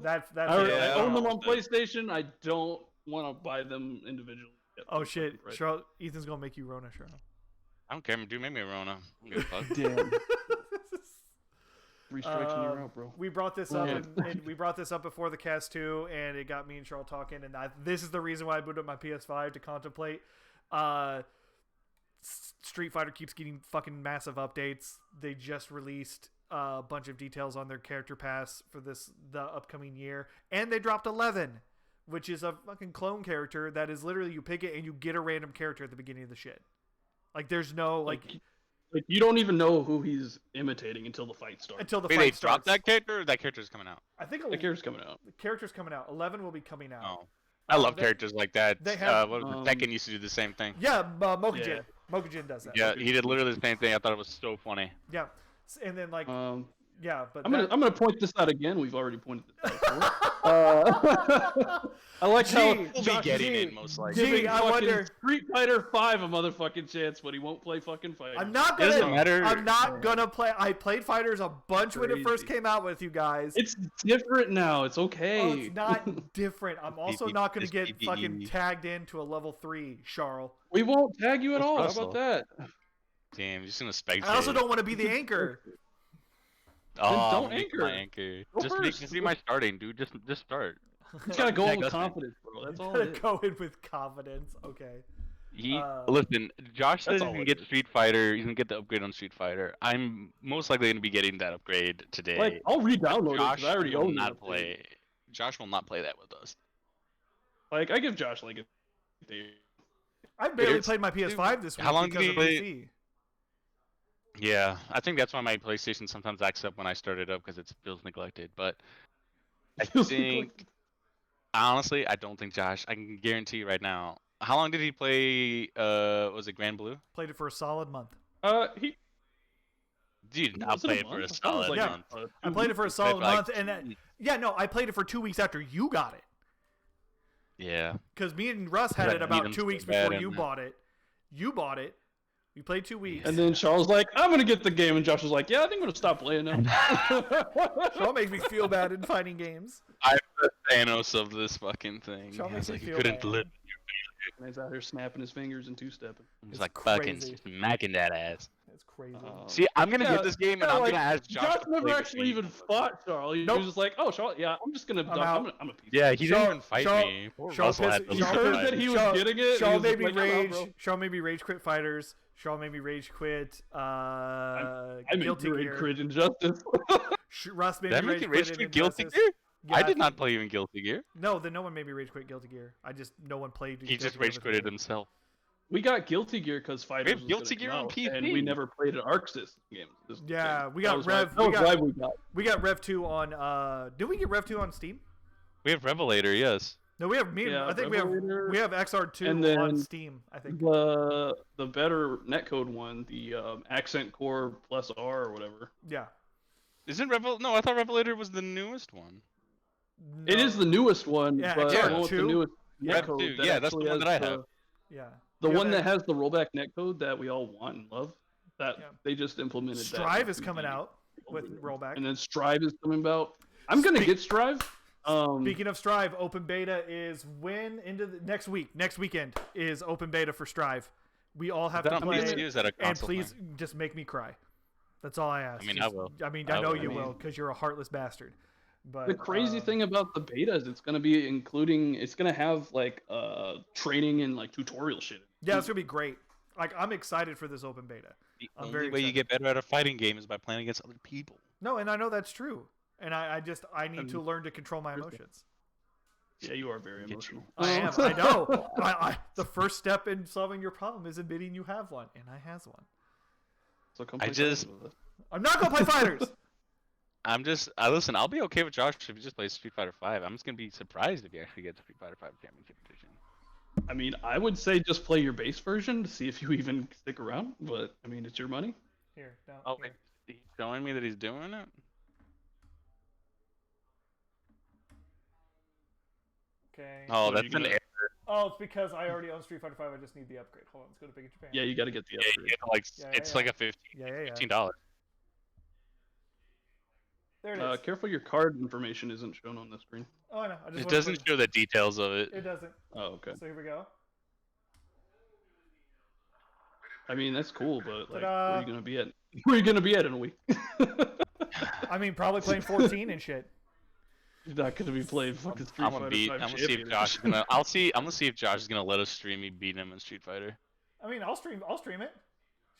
That's I own them Yeah. on PlayStation. I don't want to buy them individually. at Oh full shit, fucking price. Charlotte, Ethan's gonna make you Rona, Cheryl. I don't care. Dude, make me a Rona. I don't give a fuck. Damn, 3 strikes and you're Um, out, bro. We brought this up, Yeah. and we brought this up before the cast too, and it got me and Cheryl talking. And this is the reason why I booted up my PS5 to contemplate. Street Fighter keeps getting fucking massive updates. They just released a bunch of details on their character pass for the upcoming year, and they dropped 11, which is a fucking clone character that is literally you pick it and you get a random character at the beginning of the shit. Like there's no like you don't even know who he's imitating until the fight starts. until the Wait, fight they starts. dropped that character, or that character's coming out? I think The character's coming out. the character's coming out. 11 will be coming out. Oh, I love they- characters like that. they have- what was it? Tekken used to do the same thing. Yeah, Mokujin. Yeah. Mokujin does that. Yeah, he did literally the same thing. I thought it was so funny. Yeah. And then like yeah, but I'm gonna point this out again. We've already pointed this out before. I like how Gee, We'll Josh be getting is it most likely. Gee, giving I fucking wonder- Street Fighter 5 a motherfucking chance, but he won't play fucking Fighter. I'm not It doesn't gonna matter. I'm not gonna play I played Fighters a bunch when it first Crazy. came out with you guys. It's different now. It's okay. Oh, it's not different. I'm also not gonna It's get PvE. fucking tagged into a level 3, Charles. We won't tag you at That's all. How Russell. about that? Damn, you're just gonna spectate. I also don't want to be the anchor. Oh, don't make anchor. my anchor. Go Just first. be my starting, dude. Just start. Just gotta go in Tag with us, man. confidence, bro. That's all Gotta it is. go in with confidence. Okay. Listen. Josh said That's he's all gonna it get is. Street Fighter. He's gonna get the upgrade on Street Fighter. I'm most likely gonna be getting that upgrade today. Like, I'll re-download it Josh because I already will own not it. play. Josh will not play that with us. Like, I give Josh like a day. I barely It's- played my PS5 this week How long because did of he- PC. Yeah, I think that's why my PlayStation sometimes acts up when I start it up because it feels neglected. But I Feels think, honestly, I don't think Josh. I can guarantee you right now. How long did he play? Was it Grand Blue? Played it for a solid month. He Dude, I'll was it play it for a month? I thought it was solid like, month. I played it for a solid like month, and yeah, no, I played it for 2 weeks after you got it. Yeah. Because me and Russ had I it need about them 2 so weeks bad, before you and- bought it. You bought it. We played 2 weeks. And then Charles like, I'm gonna get the game, and Josh was like, Yeah, I think I'm gonna stop playing now. Shaw makes me feel bad in fighting games. I'm the Thanos of this fucking thing. Shaw I makes was me like, you feel couldn't bad. live And he's out here snapping his fingers and two-stepping. He's It's like fucking crazy. smacking that ass. It's crazy. See, I'm gonna get this game and I'm like, gonna ask Josh. Josh to never play with actually me. even fought Charles. He Nope. was just like, "Oh, Charles, yeah, I'm just gonna. I'm out. I'm a piece." Yeah, he didn't Shaw- even fight Shaw- me. Poor Shaw Russell had pissed- to He Shaw- fight. heard that he was Shaw- getting it. Shaw he was made me like, "I'm out, rage. bro." Shaw made me rage quit fighters. Shaw made me rage quit. I made Guilty great Gear. crit injustice. Russ made Did I me make rage you rage quit quit in Guilty Injustice. Gear? Yeah, I did not play even Guilty Gear. No, then no one made me rage quit Guilty Gear. No one played. He Guilty just Gear rage with quitted me. himself. We got Guilty Gear because Fighters have was Guilty gonna Gear come on out, PC. and we never played an Arc System game. Yeah, we got That was Rev. why- that was why We got Rev 2 on. Did we get Rev 2 on Steam? We have Revelator, yes. No, we have me. Yeah, I think Revelator, we have XR2 and on then Steam. I think. the better netcode one, the Accent Core plus R or whatever. Yeah. Isn't Revel? No, I thought Revelator was the newest one. It is the newest one, Yeah, but XR2? the one with the newest Rev netcode 2, that yeah, that's the actually one has that I have. Yeah. The We one have that has the rollback netcode that we all want and love. That Yeah. they just implemented. that Strive is into coming the out with rollback. and then Strive is coming about. I'm gonna get Strive. Speaking of Strive, open beta is into the next week. Next weekend is open beta for Strive. We all have Is to that on play, PC or is that a and console please thing? just make me cry. That's all I ask. I mean, Just- I will. I mean, I I know will. you I will mean- because you're a heartless bastard. But The crazy thing about the beta is it's gonna be it's gonna have like training and like tutorial shit. yeah, it's gonna be great. Like I'm excited for this open beta. The I'm only very way you excited. get better at a fighting game is by playing against other people. No, and I know that's true. And I need to Um, learn to control my emotions. Yeah, you are very Get emotional. I am. I know. The first step in solving your problem is admitting you have one, and I has one. So come I play just- Fighters with us. I'm not gonna play fighters. Listen, I'll be okay with Josh if he just plays Street Fighter 5. I'm just gonna be surprised if he actually gets Street Fighter 5 Championship Edition. I mean, I would say just play your base version to see if you even stick around. But I mean, it's your money. Here, no. Oh, here. wait, he's showing me that he's doing it? Okay. Oh, So that's you an gonna- error. Oh, it's because I already own Street Fighter 5. I just need the upgrade. Hold on, let's go to Big in Japan. Yeah, you got to get the Yeah, you upgrade. have to, like, Yeah, it's yeah, like yeah. a Yeah. $15. There it is. Careful, your card information isn't shown on the screen. Oh, I know. I just It wanted doesn't to- show the details of it. It doesn't. Oh, okay. So here we go. I mean, that's cool, but like, Ta-da! where are you gonna be at? Where are you gonna be at in a week? I mean, probably playing 14 and shit. You're not gonna be playing fucking Street I'm gonna Fighter beat. 5 I'm gonna see if Champion Josh is Edition. gonna. I'm gonna see if Josh is gonna let us stream me beating him in Street Fighter. I mean, I'll stream it.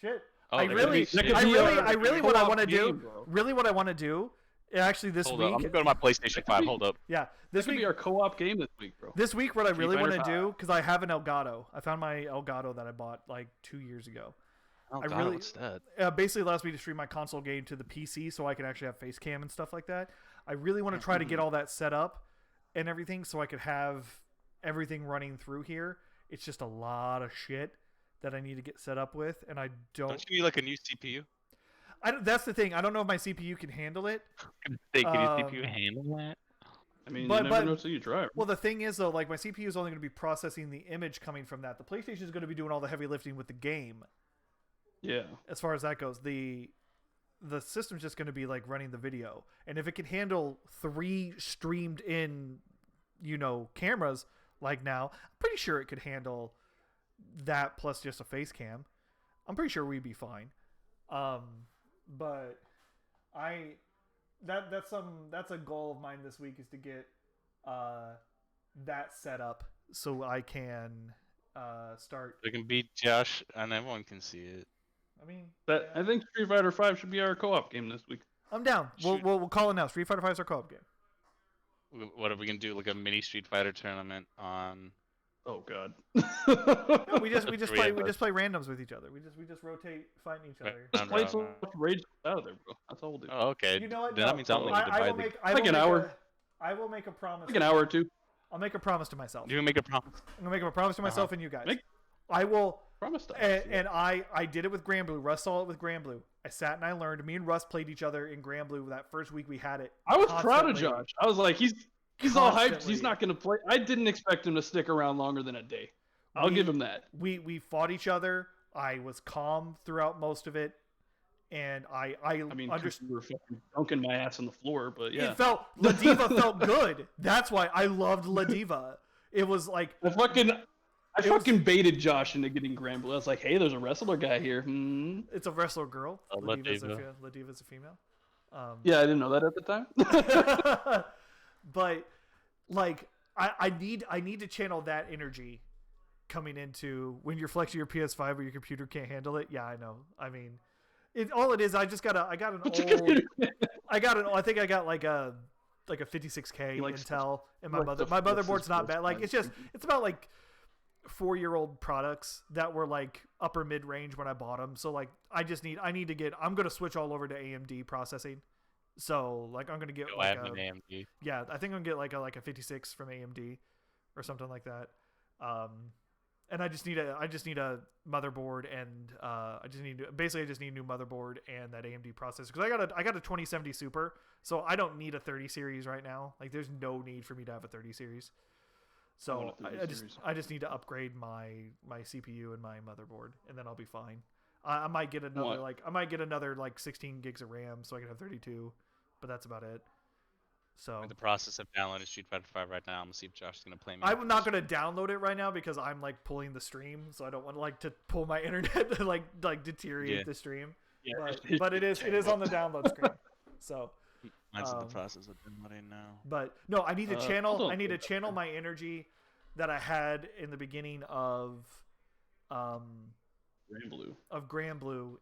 Shit. Oh, I that could really, be shit. could I be really, our I really, what I co-op want to do, game, bro. really, what I want to do, actually, this Hold up, I'm week, gonna go to my PlayStation 5. be- Hold up. yeah, This this could week, be our co-op game this week, bro. this week, what I Street really want to Fighter do, because I have an Elgato. I found my Elgato that I bought like 2 years ago. Oh I God, really- what's that? Basically allows me to stream my console game to the PC so I can actually have face cam and stuff like that. I really want to try to get all that set up and everything so I could have everything running through here. It's just a lot of shit that I need to get set up with, and I don't. Don't you need like a new CPU? That's the thing. I don't know if my CPU can handle it. Can your CPU Um, handle that? I mean, but- you never but- know till you try. Well, the thing is though, like my CPU is only going to be processing the image coming from that. The PlayStation is going to be doing all the heavy lifting with the game. Yeah. As far as that goes, the system's just going to be like running the video, and if it can handle 3 streamed in, cameras like now, I'm pretty sure it could handle that plus just a face cam. I'm pretty sure we'd be fine. But that's a goal of mine this week is to get that set up so I can start. We can beat Josh, and everyone can see it. I mean, That yeah. I think Street Fighter 5 should be our co-op game this week. I'm down. We'll call it now. Street Fighter 5 is our co-op game. What are we gonna do? Like a mini Street Fighter tournament on? Oh God. No, we just The three play of us. randoms with each other. We just rotate fighting each other. Just play so no. much rage out of there, bro. That's all we'll do. Oh, okay. You know what? Then No. that means I'm only gonna I will divide the. make I Like will an make hour. I will make a promise. Like an hour or two. I'll make a promise to myself. You can make a promise. I'm gonna make a promise to myself and you guys. Make- I will. Promise to us. And I did it with Grand Blue. Russ saw it with Grand Blue. I sat and I learned. Me and Russ played each other in Grand Blue that first week we had it. I was proud of constantly. Josh. I was like, he's all hyped. Constantly. He's not gonna play. I didn't expect him to stick around longer than a day. I'll give him that. We fought each other. I was calm throughout most of it, and I I mean, 'cause understood. you were fucking dunking my ass on the floor, but yeah. It felt La Diva felt good. That's why I loved La Diva. It was like I fucking baited Josh into getting Granblue. I was like, hey, there's a wrestler guy here. Hmm. It's a wrestler girl. Ladiva's Ladiva. Ladiva's a female. Yeah, I didn't know that at the time. But like I need to channel that energy coming into when you're flexing your PS5 or your computer can't handle it. Yeah, I know. I mean, all it is. I got an old. I think I got like a 56K Intel, and my motherboard's not bad. Like it's about like 4-year-old products that were like upper mid range when I bought them. So like I'm gonna switch all over to AMD processing. So like I'm gonna get I have an AMD. Yeah, I think I'm gonna get like a 56 from AMD or something like that. And I just need a motherboard, and I just need a new motherboard and that AMD processor, because I got a 2070 Super, so I don't need a 30 series right now. Like there's no need for me to have a 30 series. So I just need to upgrade my CPU and my motherboard, and then I'll be fine. I might get another like 16 gigs of RAM so I can have 32, but that's about it. So I'm in the process of downloading Street Fighter 5 right now. I'm gonna see if Josh is gonna play me. I'm not gonna download it right now because I'm like pulling the stream, so I don't want to pull my internet to like deteriorate the stream. Yeah. But it is on the download screen. So mine's in the process of downloading now. But no, I need to channel my energy that I had in the beginning of Granblue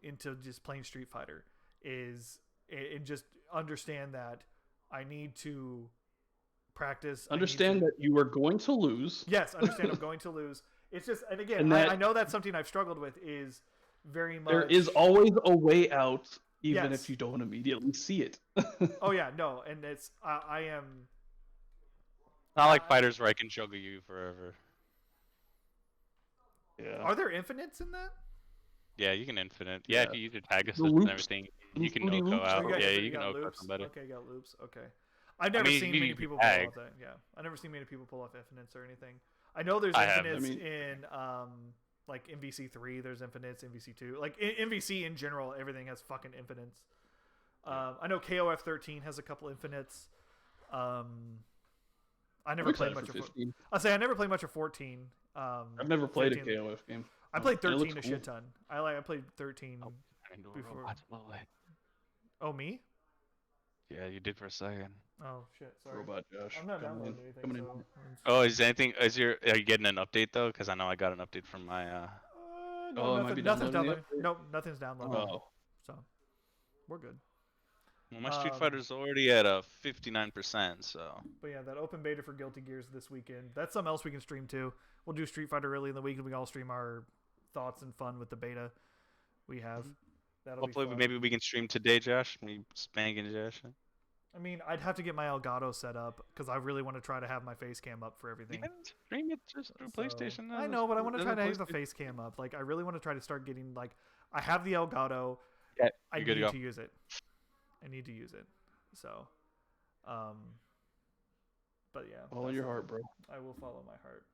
into just playing Street Fighter, and just understand that I need to practice. Understand that you are going to lose. Yes, understand I'm going to lose. It's just, and again, I know that's something I've struggled with, is very much. There is always a way out, even if you don't immediately see it. Oh yeah, no, and it's I am. Not like fighters where I can juggle you forever. Yeah. Are there infinites in that? Yeah, you can infinite. Yeah, if you use your tag assist and everything, you can no-go out. Yeah, you can no-go somebody. Okay, got loops. Okay. I've never seen many people pull off that. Yeah, I've never seen many people pull off infinites or anything. I know there's infinites in like MVC3. There's infinites, MVC2. Like in MVC in general, everything has fucking infinites. I know KOF 13 has a couple infinites. I never played much of 15. I never played much of 14. I've never played 15. a KOF game. I played 13 a shit ton. I played 13 before. Oh, me? Yeah, you did for a second. Oh shit! Sorry. Robot Josh. I'm not downloading anything. Oh, are you getting an update though? Because I know I got an update from my. No, nothing's downloaded. Nope, nothing's downloaded. Oh. So, we're good. Well, my Street Fighter's already at 59%. So. But yeah, that open beta for Guilty Gears this weekend. That's something else we can stream too. We'll do Street Fighter early in the week, and we can all stream our thoughts and fun with the beta we have. Hopefully, maybe we can stream today, Josh. Me spanking Josh. I mean, I'd have to get my Elgato set up because I really want to try to have my face cam up for everything. You can stream it just through PlayStation. I know, but I want to try to have the face cam up. Like, I really want to try to start getting, like, I have the Elgato. Yeah, I need to use it. I need to use it. So, but yeah. Follow your heart, bro. I will follow my heart.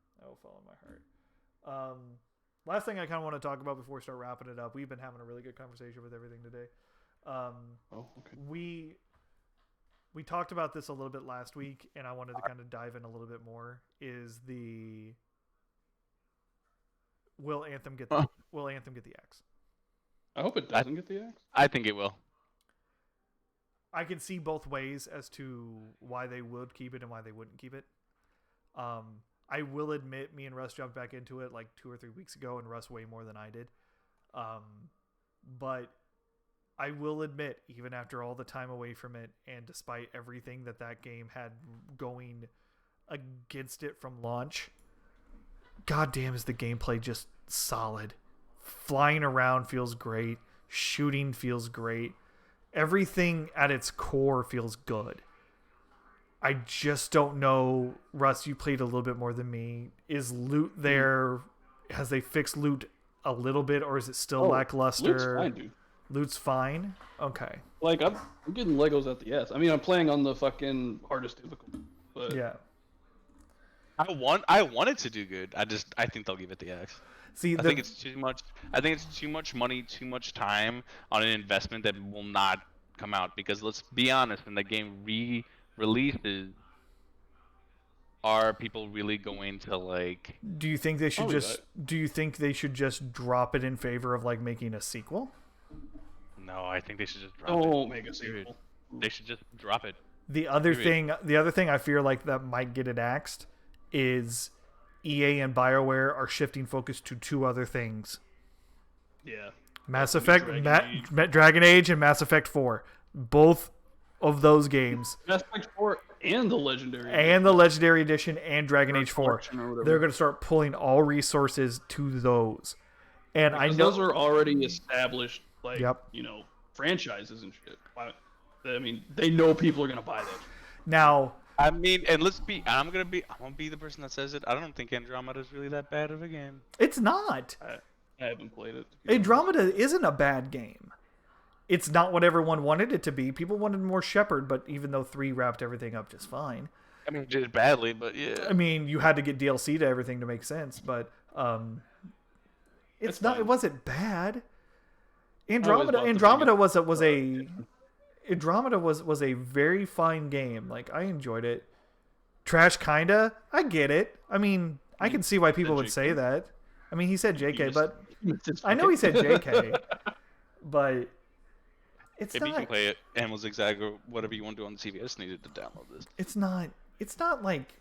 Last thing I kind of want to talk about before we start wrapping it up. We've been having a really good conversation with everything today. Okay. We talked about this a little bit last week, and I wanted to kind of dive in a little bit more. Is the will Anthem get the X? I hope it doesn't get the X. I think it will. I can see both ways as to why they would keep it and why they wouldn't keep it. I will admit, me and Russ jumped back into it like 2 or 3 weeks ago, and Russ way more than I did. But I will admit, even after all the time away from it, and despite everything that game had going against it from launch, goddamn is the gameplay just solid. Flying around feels great. Shooting feels great. Everything at its core feels good. I just don't know, Russ, you played a little bit more than me. Is loot there? Has they fixed loot a little bit, or is it still lackluster? Loot's fine, dude. Loot's fine? Okay. Like, I'm getting Legos at the S. I mean, I'm playing on the fucking hardest difficulty. But yeah. I want it to do good. I think they'll give it the X. See, I think it's too much. I think it's too much money, too much time on an investment that will not come out. Because let's be honest, when the game releases, are people really going to like? Do you think they should Probably just? Do you think they should just drop it in favor of like making a sequel? No, I think they should just drop it. Don't make a Period. sequel. They should just drop it. The other Period. thing I fear like that might get it axed is EA and BioWare are shifting focus to two other things: Yeah. Mass Dragon Effect, Age. Dragon Age, and Mass Effect 4. Both of those games, Mass Effect 4 and the Legendary. and the Legendary Edition and Dragon Age 4, Collection or whatever. they're going to start pulling all resources to those. And I Because know those are already established, like, Yep. franchises and shit. I mean, they know people are gonna buy that. now. I mean, and I'm gonna be the person that says it. I don't think Andromeda is really that bad of a game. It's not. I haven't played it. to be honest. Andromeda isn't a bad game. It's not what everyone wanted it to be. People wanted more Shepard, but even though 3 wrapped everything up just fine. I mean, it did badly, but yeah. I mean, you had to get DLC to everything to make sense, but it's It's not. fine. It wasn't bad. bought the Andromeda was a very fine game. Like I enjoyed it. Trash kinda. I get it. I mean, I can see why people would say that. I mean, he said JK, but I know he said JK, but it's If you can not. play it, Animal Zigzag or whatever you want to do on the TV, I just needed to download this. It's not. It's not like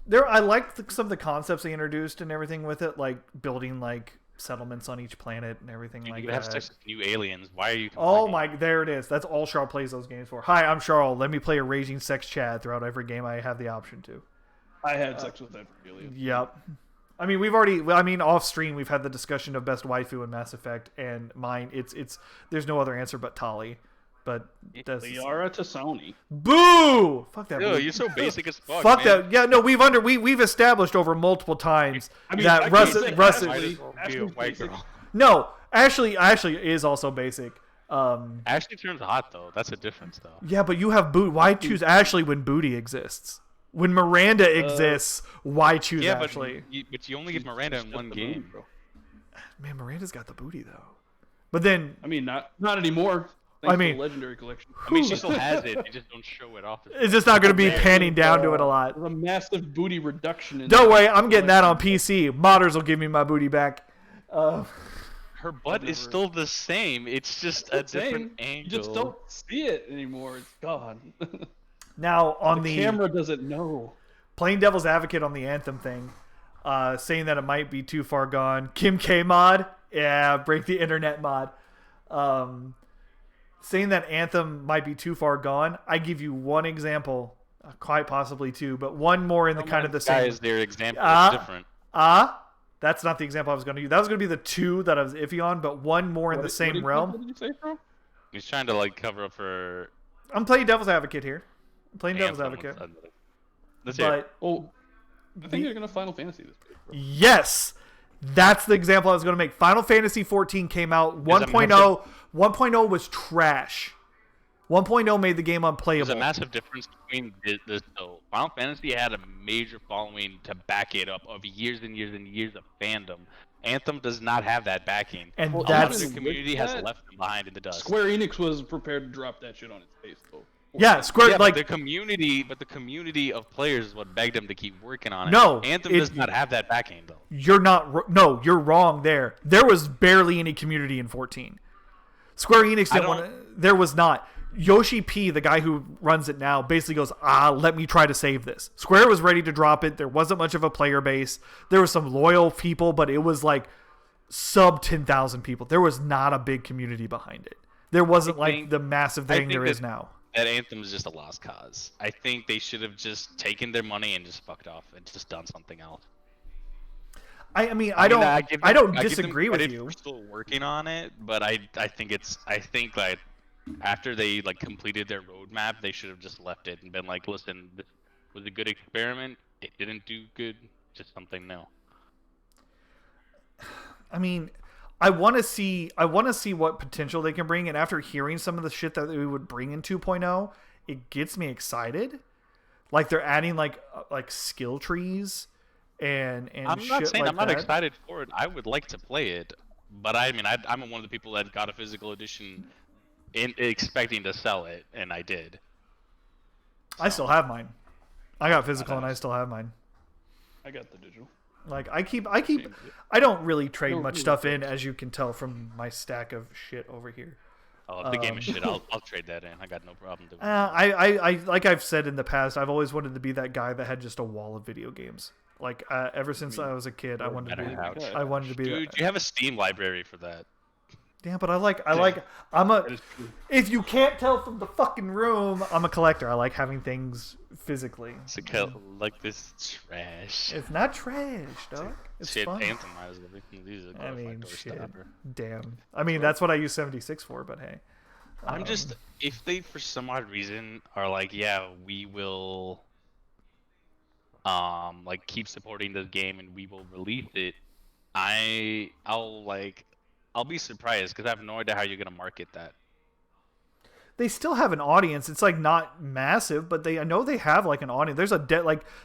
there. I like some of the concepts they introduced and everything with it, like building like settlements on each planet and everything You like can have that. sex with new aliens. Why are you? Oh complaining? my, there it is. That's all Charles plays those games for. Hi, I'm Charles. Let me play a raging sex Chad throughout every game I have the option to. I had sex with that alien. Yep. I mean, we've already. I mean, off stream, we've had the discussion of best waifu in Mass Effect, and mine. It's. There's no other answer but Tali. But that's Liara Tassoni. boo. Fuck that. Ew, boo. you're so basic as fuck. Fuck man. that. Yeah, no, we've established over multiple times I mean, that I Russ can't say Russ. Ashley- Might as well be a Ashley's white basic. girl. No, Ashley is also basic. Ashley turns hot though. That's a difference though. Yeah, but you have Booty. Why choose Ashley when Booty exists? When Miranda exists, why choose Yeah, Ashley? but you only get Miranda in Just one the game. moon, bro. Man, Miranda's got the booty though. But then, I mean, not anymore. Thanks I mean- to the Legendary Collection. I mean, she still has it. You just don't show it off. it's just not going to be Man, panning down to it a lot. There's a massive booty reduction in Don't that worry, I'm getting that on collection. PC. Modders will give me my booty back. Her butt is still the same. It's just a different You angle. just don't see it anymore. It's gone. Now on the the camera doesn't know. playing devil's advocate on the Anthem thing, saying that it might be too far gone. Kim K mod, yeah, break the internet mod. Saying that Anthem might be too far gone. I give you one example, quite possibly two, but one more in the kind of the same. Guys, their example Ah. is different. That's not the example I was going to use. That was going to be the two that I was iffy on, but one more in the same realm. What did you say, bro? He's trying to like cover up for. I'm playing devil's advocate here. I'm playing devil's Anthem. advocate. Let's hear it. But Oh, I think you're gonna Final Fantasy this week, bro. yes, that's the example I was going to make. Final Fantasy 14 came out. 1.0 1.0 was trash. 1.0 made the game There's unplayable. a massive difference between this though. Final Fantasy had a major following to back it up of years and years and years of fandom. Anthem does not have that backing. And Well, A lot of that's the even community with has that, left them behind in the dust. Square Enix was prepared to drop that shit on its face, though. yeah, Square Yeah, like but the community of players is what begged them to keep working on it. No, Anthem it- does not have that backing though. you're not no, you're wrong there. There was barely any community in 14. Square Enix didn't want to. There was not. Yoshi P, the guy who runs it now, basically goes, let me try to save this. Square was ready to drop it. There wasn't much of a player base. There were some loyal people, but it was like sub 10,000 people. There was not a big community behind it. There wasn't like think- the massive I thing think there is that- now. That Anthem is just a lost cause. I think they should have just taken their money and just fucked off and just done something else. I mean, I don't give them- don't I give them disagree with credit you. for still working on it, but I think like after they like completed their roadmap, they should have just left it and been like, listen, this was a good experiment. It didn't do good. Just something new. I mean, I want to see what potential they can bring, and after hearing some of the shit that we would bring in 2.0, it gets me excited. Like they're adding like skill trees and I'm shit not saying like I'm not that. excited for it. I would like to play it, but I mean, I'm one of the people that got a physical edition expecting to sell it, and I did. I still have mine. I got physical and I still have mine. I got the digital. Like I don't really trade much stuff in, as you can tell from my stack of shit over here. Oh, if the game is shit, I'll trade that in. I got no problem doing it. I like I've said in the past, I've always wanted to be that guy that had just a wall of video games. Like ever since I was a kid, I wanted to be. I wanted to be. Dude, you have a Steam library for that. Yeah, but if you can't tell from the fucking room, I'm a collector. I like having things physically. It's like this trash. It's not trash, dog. It's shit, fun. Anthem is everything. These are shit. Damn. I mean, that's what I use 76 for, but hey. I'm just, if they for some odd reason are like, yeah, we will like keep supporting this game and we will release it, I'll be surprised because I have no idea how you're gonna market that. They still have an audience. It's like not massive, but I know they have like an audience. There's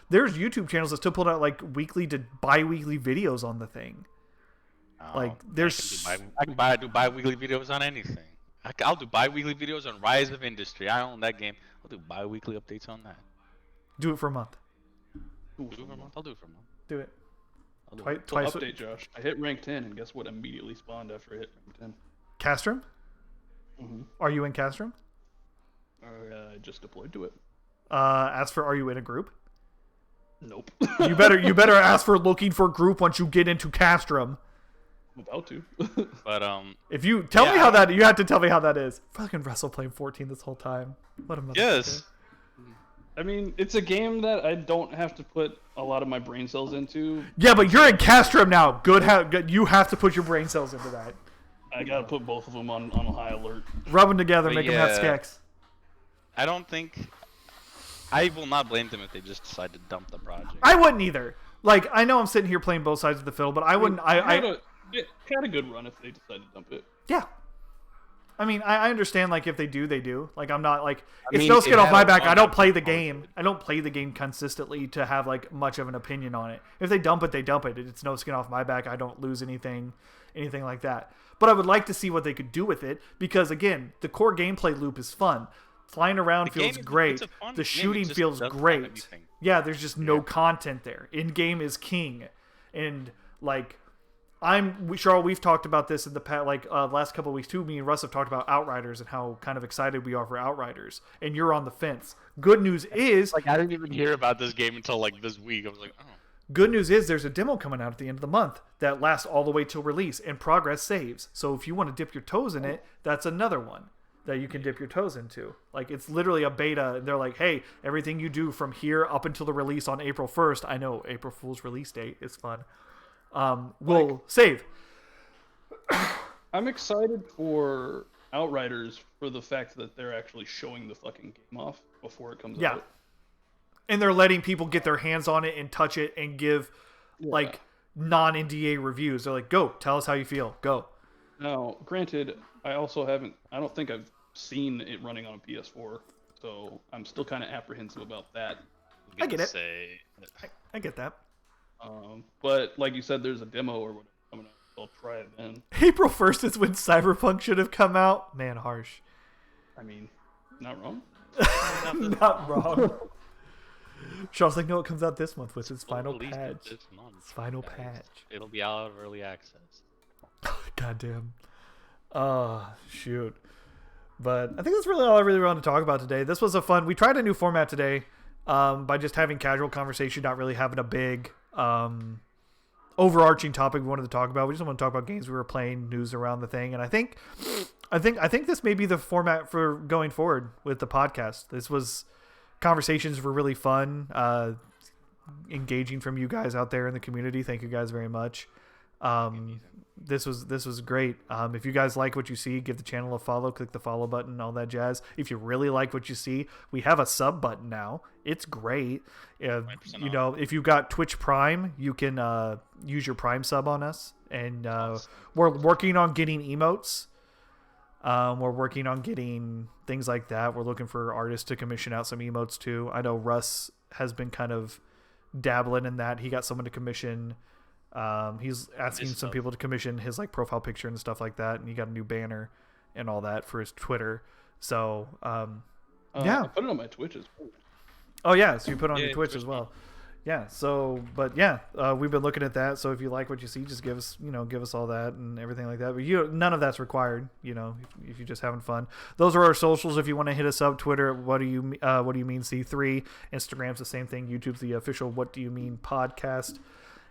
there's YouTube channels that still put out like weekly to bi-weekly videos on the thing. Like there's I can do bi-weekly videos on anything. I'll do bi-weekly videos on Rise of Industry. I own that game. I'll do bi-weekly updates on that. Do it for a month. Do it for a month. I'll do it for a month. Do it. Twice. Update, Josh. I hit rank 10, and guess what immediately spawned after I hit rank 10? Castrum? Mm-hmm. Are you in Castrum? I just deployed to it. Ask for, are you in a group? Nope. you better ask for looking for a group once you get into Castrum. I'm about to. But if you tell me how that, you have to tell me how that is. Fucking Russell playing 14 this whole time. What a motherfucker. Yes. I mean, it's a game that I don't have to put a lot of my brain cells into. Yeah, but you're in Castrum now. Good. You have to put your brain cells into that. I gotta put both of them on high alert. Rub them together, make them have skeks. I don't think. I will not blame them if they just decide to dump the project. I wouldn't either. Like, I know I'm sitting here playing both sides of the fiddle, but I wouldn't. It had a good run if they decide to dump it. Yeah. I mean, I understand, like, if they do, they do. Like, I'm not, like, it's no skin off my back. I don't play the game. I don't play the game consistently to have, like, much of an opinion on it. If they dump it, they dump it. It's no skin off my back. I don't lose anything like that. But I would like to see what they could do with it because, again, the core gameplay loop is fun. Flying around feels great. The shooting feels great. Yeah, there's just no content there. In-game is king. And, like... Charles, we've talked about this in the past, last couple of weeks too. Me and Russ have talked about Outriders and how kind of excited we are for Outriders, and you're on the fence. Good news is, like, I didn't even hear about this game until like this week. I was like, oh. Good news is there's a demo coming out at the end of the month that lasts all the way till release, and progress saves. So if you want to dip your toes in it, that's another one that you can dip your toes into. Like, it's literally a beta, and they're like, hey, everything you do from here up until the release on April 1st, I know, April Fool's release date, it's fun. Will save. I'm excited for Outriders for the fact that they're actually showing the fucking game off before it comes out. And they're letting people get their hands on it and touch it and give like non-NDA reviews. They're like, go, tell us how you feel. Go. Now, granted, I don't think I've seen it running on a PS4, so I'm still kind of apprehensive about that. I get it. I get that. But like you said, there's a demo or whatever coming up. I'll try it then. April 1st is when Cyberpunk should have come out. Man, harsh. I mean, not wrong. Not wrong. Charles, like, no, it comes out this month with its final patch. This month. Its final patch. It'll be out of early access. Goddamn. Shoot. But I think that's really all I really wanted to talk about today. This was we tried a new format today by just having casual conversation, not really having a big overarching topic we wanted to talk about. We just want to talk about games we were playing, news around the thing, and I think this may be the format for going forward with the podcast. Conversations were really fun, engaging from you guys out there in the community. Thank you guys very much. This was great. If you guys like what you see, give the channel a follow, click the follow button, all that jazz. If you really like what you see, we have a sub button now. It's great. If you got Twitch Prime, you can use your Prime sub on us. And we're working on getting emotes. We're working on getting things like that. We're looking for artists to commission out some emotes too. I know Russ has been kind of dabbling in that. He got someone to commission. He's asking some people to commission his like profile picture and stuff like that, and he got a new banner and all that for his Twitter. So I put it on my Twitch as well. Oh yeah, so you put it on Yeah, your Twitch as well. Yeah. So, but yeah, we've been looking at that. So if you like what you see, just give us all that and everything like that. But none of that's required. If you're just having fun. Those are our socials. If you want to hit us up, Twitter, what do you mean C3? Instagram's the same thing. YouTube's the official What Do You Mean podcast,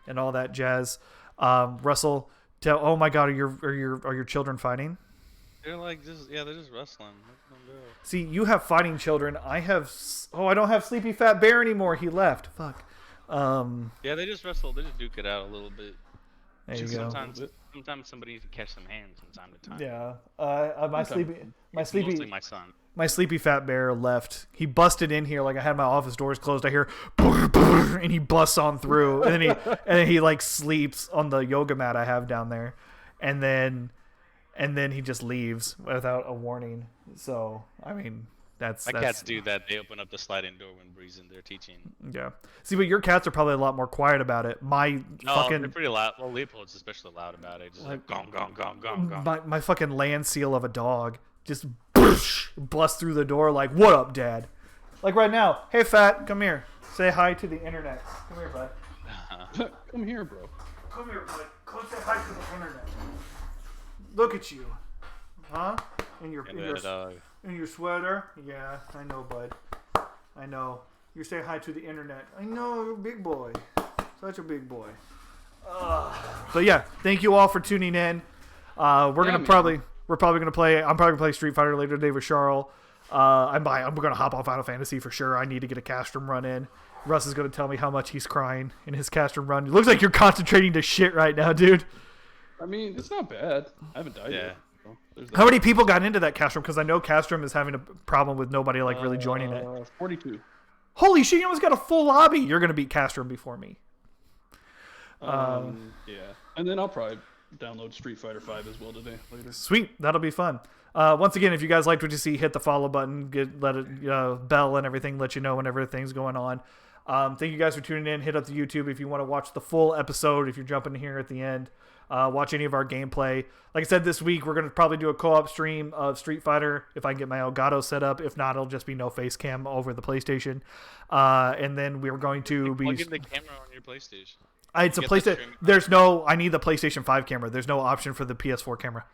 and all that jazz. Russell, oh my God, are your children fighting? They're like they're just wrestling. Let them go. See, you have fighting children. I don't have Sleepy Fat Bear anymore. He left. Fuck. Yeah, they just wrestle. They just duke it out a little bit. There you go. Sometimes somebody needs to catch some hands from time to time. Yeah. Mostly my son. My Sleepy Fat Bear left. He busted in here like I had my office doors closed. I hear and he busts on through, and then he like sleeps on the yoga mat I have down there, and then he just leaves without a warning. So I mean, that's cats do that. They open up the sliding door when Bree's in there teaching. Yeah. See, but your cats are probably a lot more quiet about it. They're pretty loud. Well, Leopold's especially loud about it. Just like gong, gong, gong, gong, gong. My fucking land seal of a dog just busts through the door like, "What up, Dad?" Like right now. Hey, Fat, come here. Say hi to the internet. Come here, bud. Come here, bro. Come here, bud. Come say hi to the internet. Look at you. Huh? In your sweater? Yeah, I know, bud. I know. You say hi to the internet. I know, you're a big boy. Such a big boy. But yeah, thank you all for tuning in. We're probably gonna play. I'm probably gonna play Street Fighter later today with Charles. I'm gonna hop off Final Fantasy for sure. I need to get a Castrum run in. Russ is gonna tell me how much he's crying in his Castrum run. It looks like you're concentrating to shit right now, dude. I mean, it's not bad. I haven't died yet. How many people got into that Castrum? Because I know Castrum is having a problem with nobody like really joining it. 42. Holy shit! You almost got a full lobby. You're gonna beat Castrum before me. Yeah, and then I'll probably download Street Fighter 5 as well today later. Sweet, that'll be fun. Once again, if you guys liked what you see, hit the follow button, let it bell and everything, let you know whenever thing's going on. Thank you guys for tuning in. Hit up the YouTube if you want to watch the full episode. If you're jumping here at the end, watch any of our gameplay. Like I said, this week we're gonna probably do a co-op stream of Street Fighter if I can get my Elgato set up. If not, it'll just be no face cam over the PlayStation. And then we're going to be plug in the camera on your PlayStation. It's a PlayStation. I need the PlayStation 5 camera. There's no option for the PS4 camera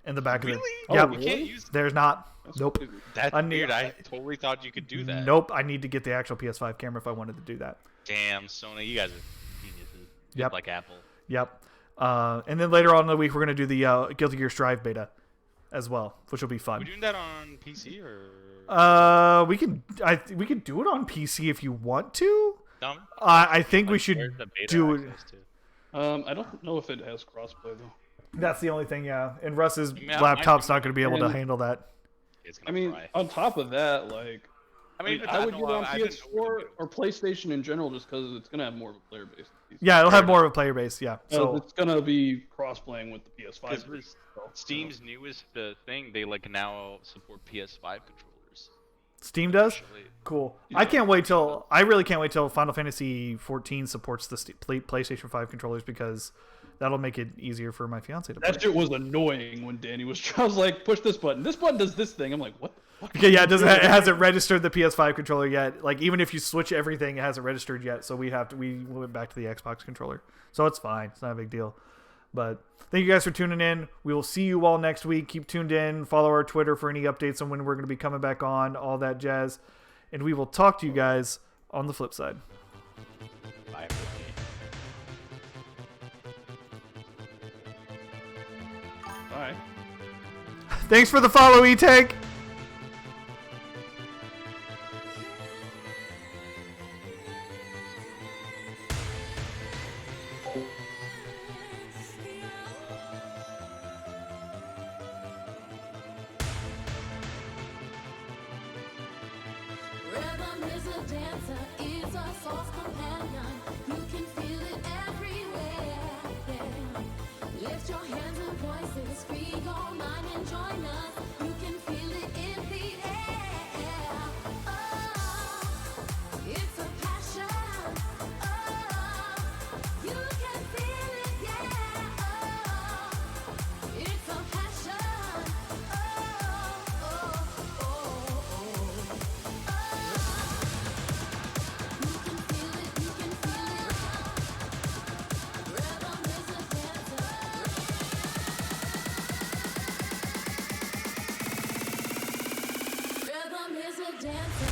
in the back of it. Yep. You can't use. There's not. Nope. That's weird. I totally thought you could do that. Nope. I need to get the actual PS5 camera if I wanted to do that. Damn, Sony, you guys are geniuses. Yep. Like Apple. Yep. And then later on in the week, we're going to do the Guilty Gear Strive beta as well, which will be fun. Are we doing that on PC or? We can do it on PC if you want to. No. I think we should do it. I don't know if it has crossplay though. That's the only thing, yeah. And Russ's laptop's not going to be able to handle that. I mean, on top of that, like, I would get it on PS4 or PlayStation in general just because it's going to have more of a player base. Yeah, it'll have more of a player base, yeah. So it's going to be cross-playing with the PS5. Steam's newest thing, they now support PS5 controllers. Steam does? Cool. Yeah. I really can't wait till Final Fantasy 14 supports the PlayStation 5 controllers because that'll make it easier for my fiance to play. That shit was annoying when Danny was I was like, push this button. This button does this thing. I'm like, what? Okay, yeah, it hasn't registered the PS5 controller yet. Like, even if you switch everything, it hasn't registered yet. So we went back to the Xbox controller. So it's fine. It's not a big deal. But thank you guys for tuning in. We will see you all next week. Keep tuned in. Follow our Twitter for any updates on when we're going to be coming back on, all that jazz. And we will talk to you guys on the flip side. Bye. Bye. Thanks for the follow, E-Tank. Rhythm is a dancer, is a soul's companion. You can feel it everywhere. Yeah. Lift your hands and voices, free your mind and join us. You can feel it in the air. Oh, it's a passion. Oh, you can feel it, yeah. Oh, it's a passion. Oh, oh, oh, oh. dancer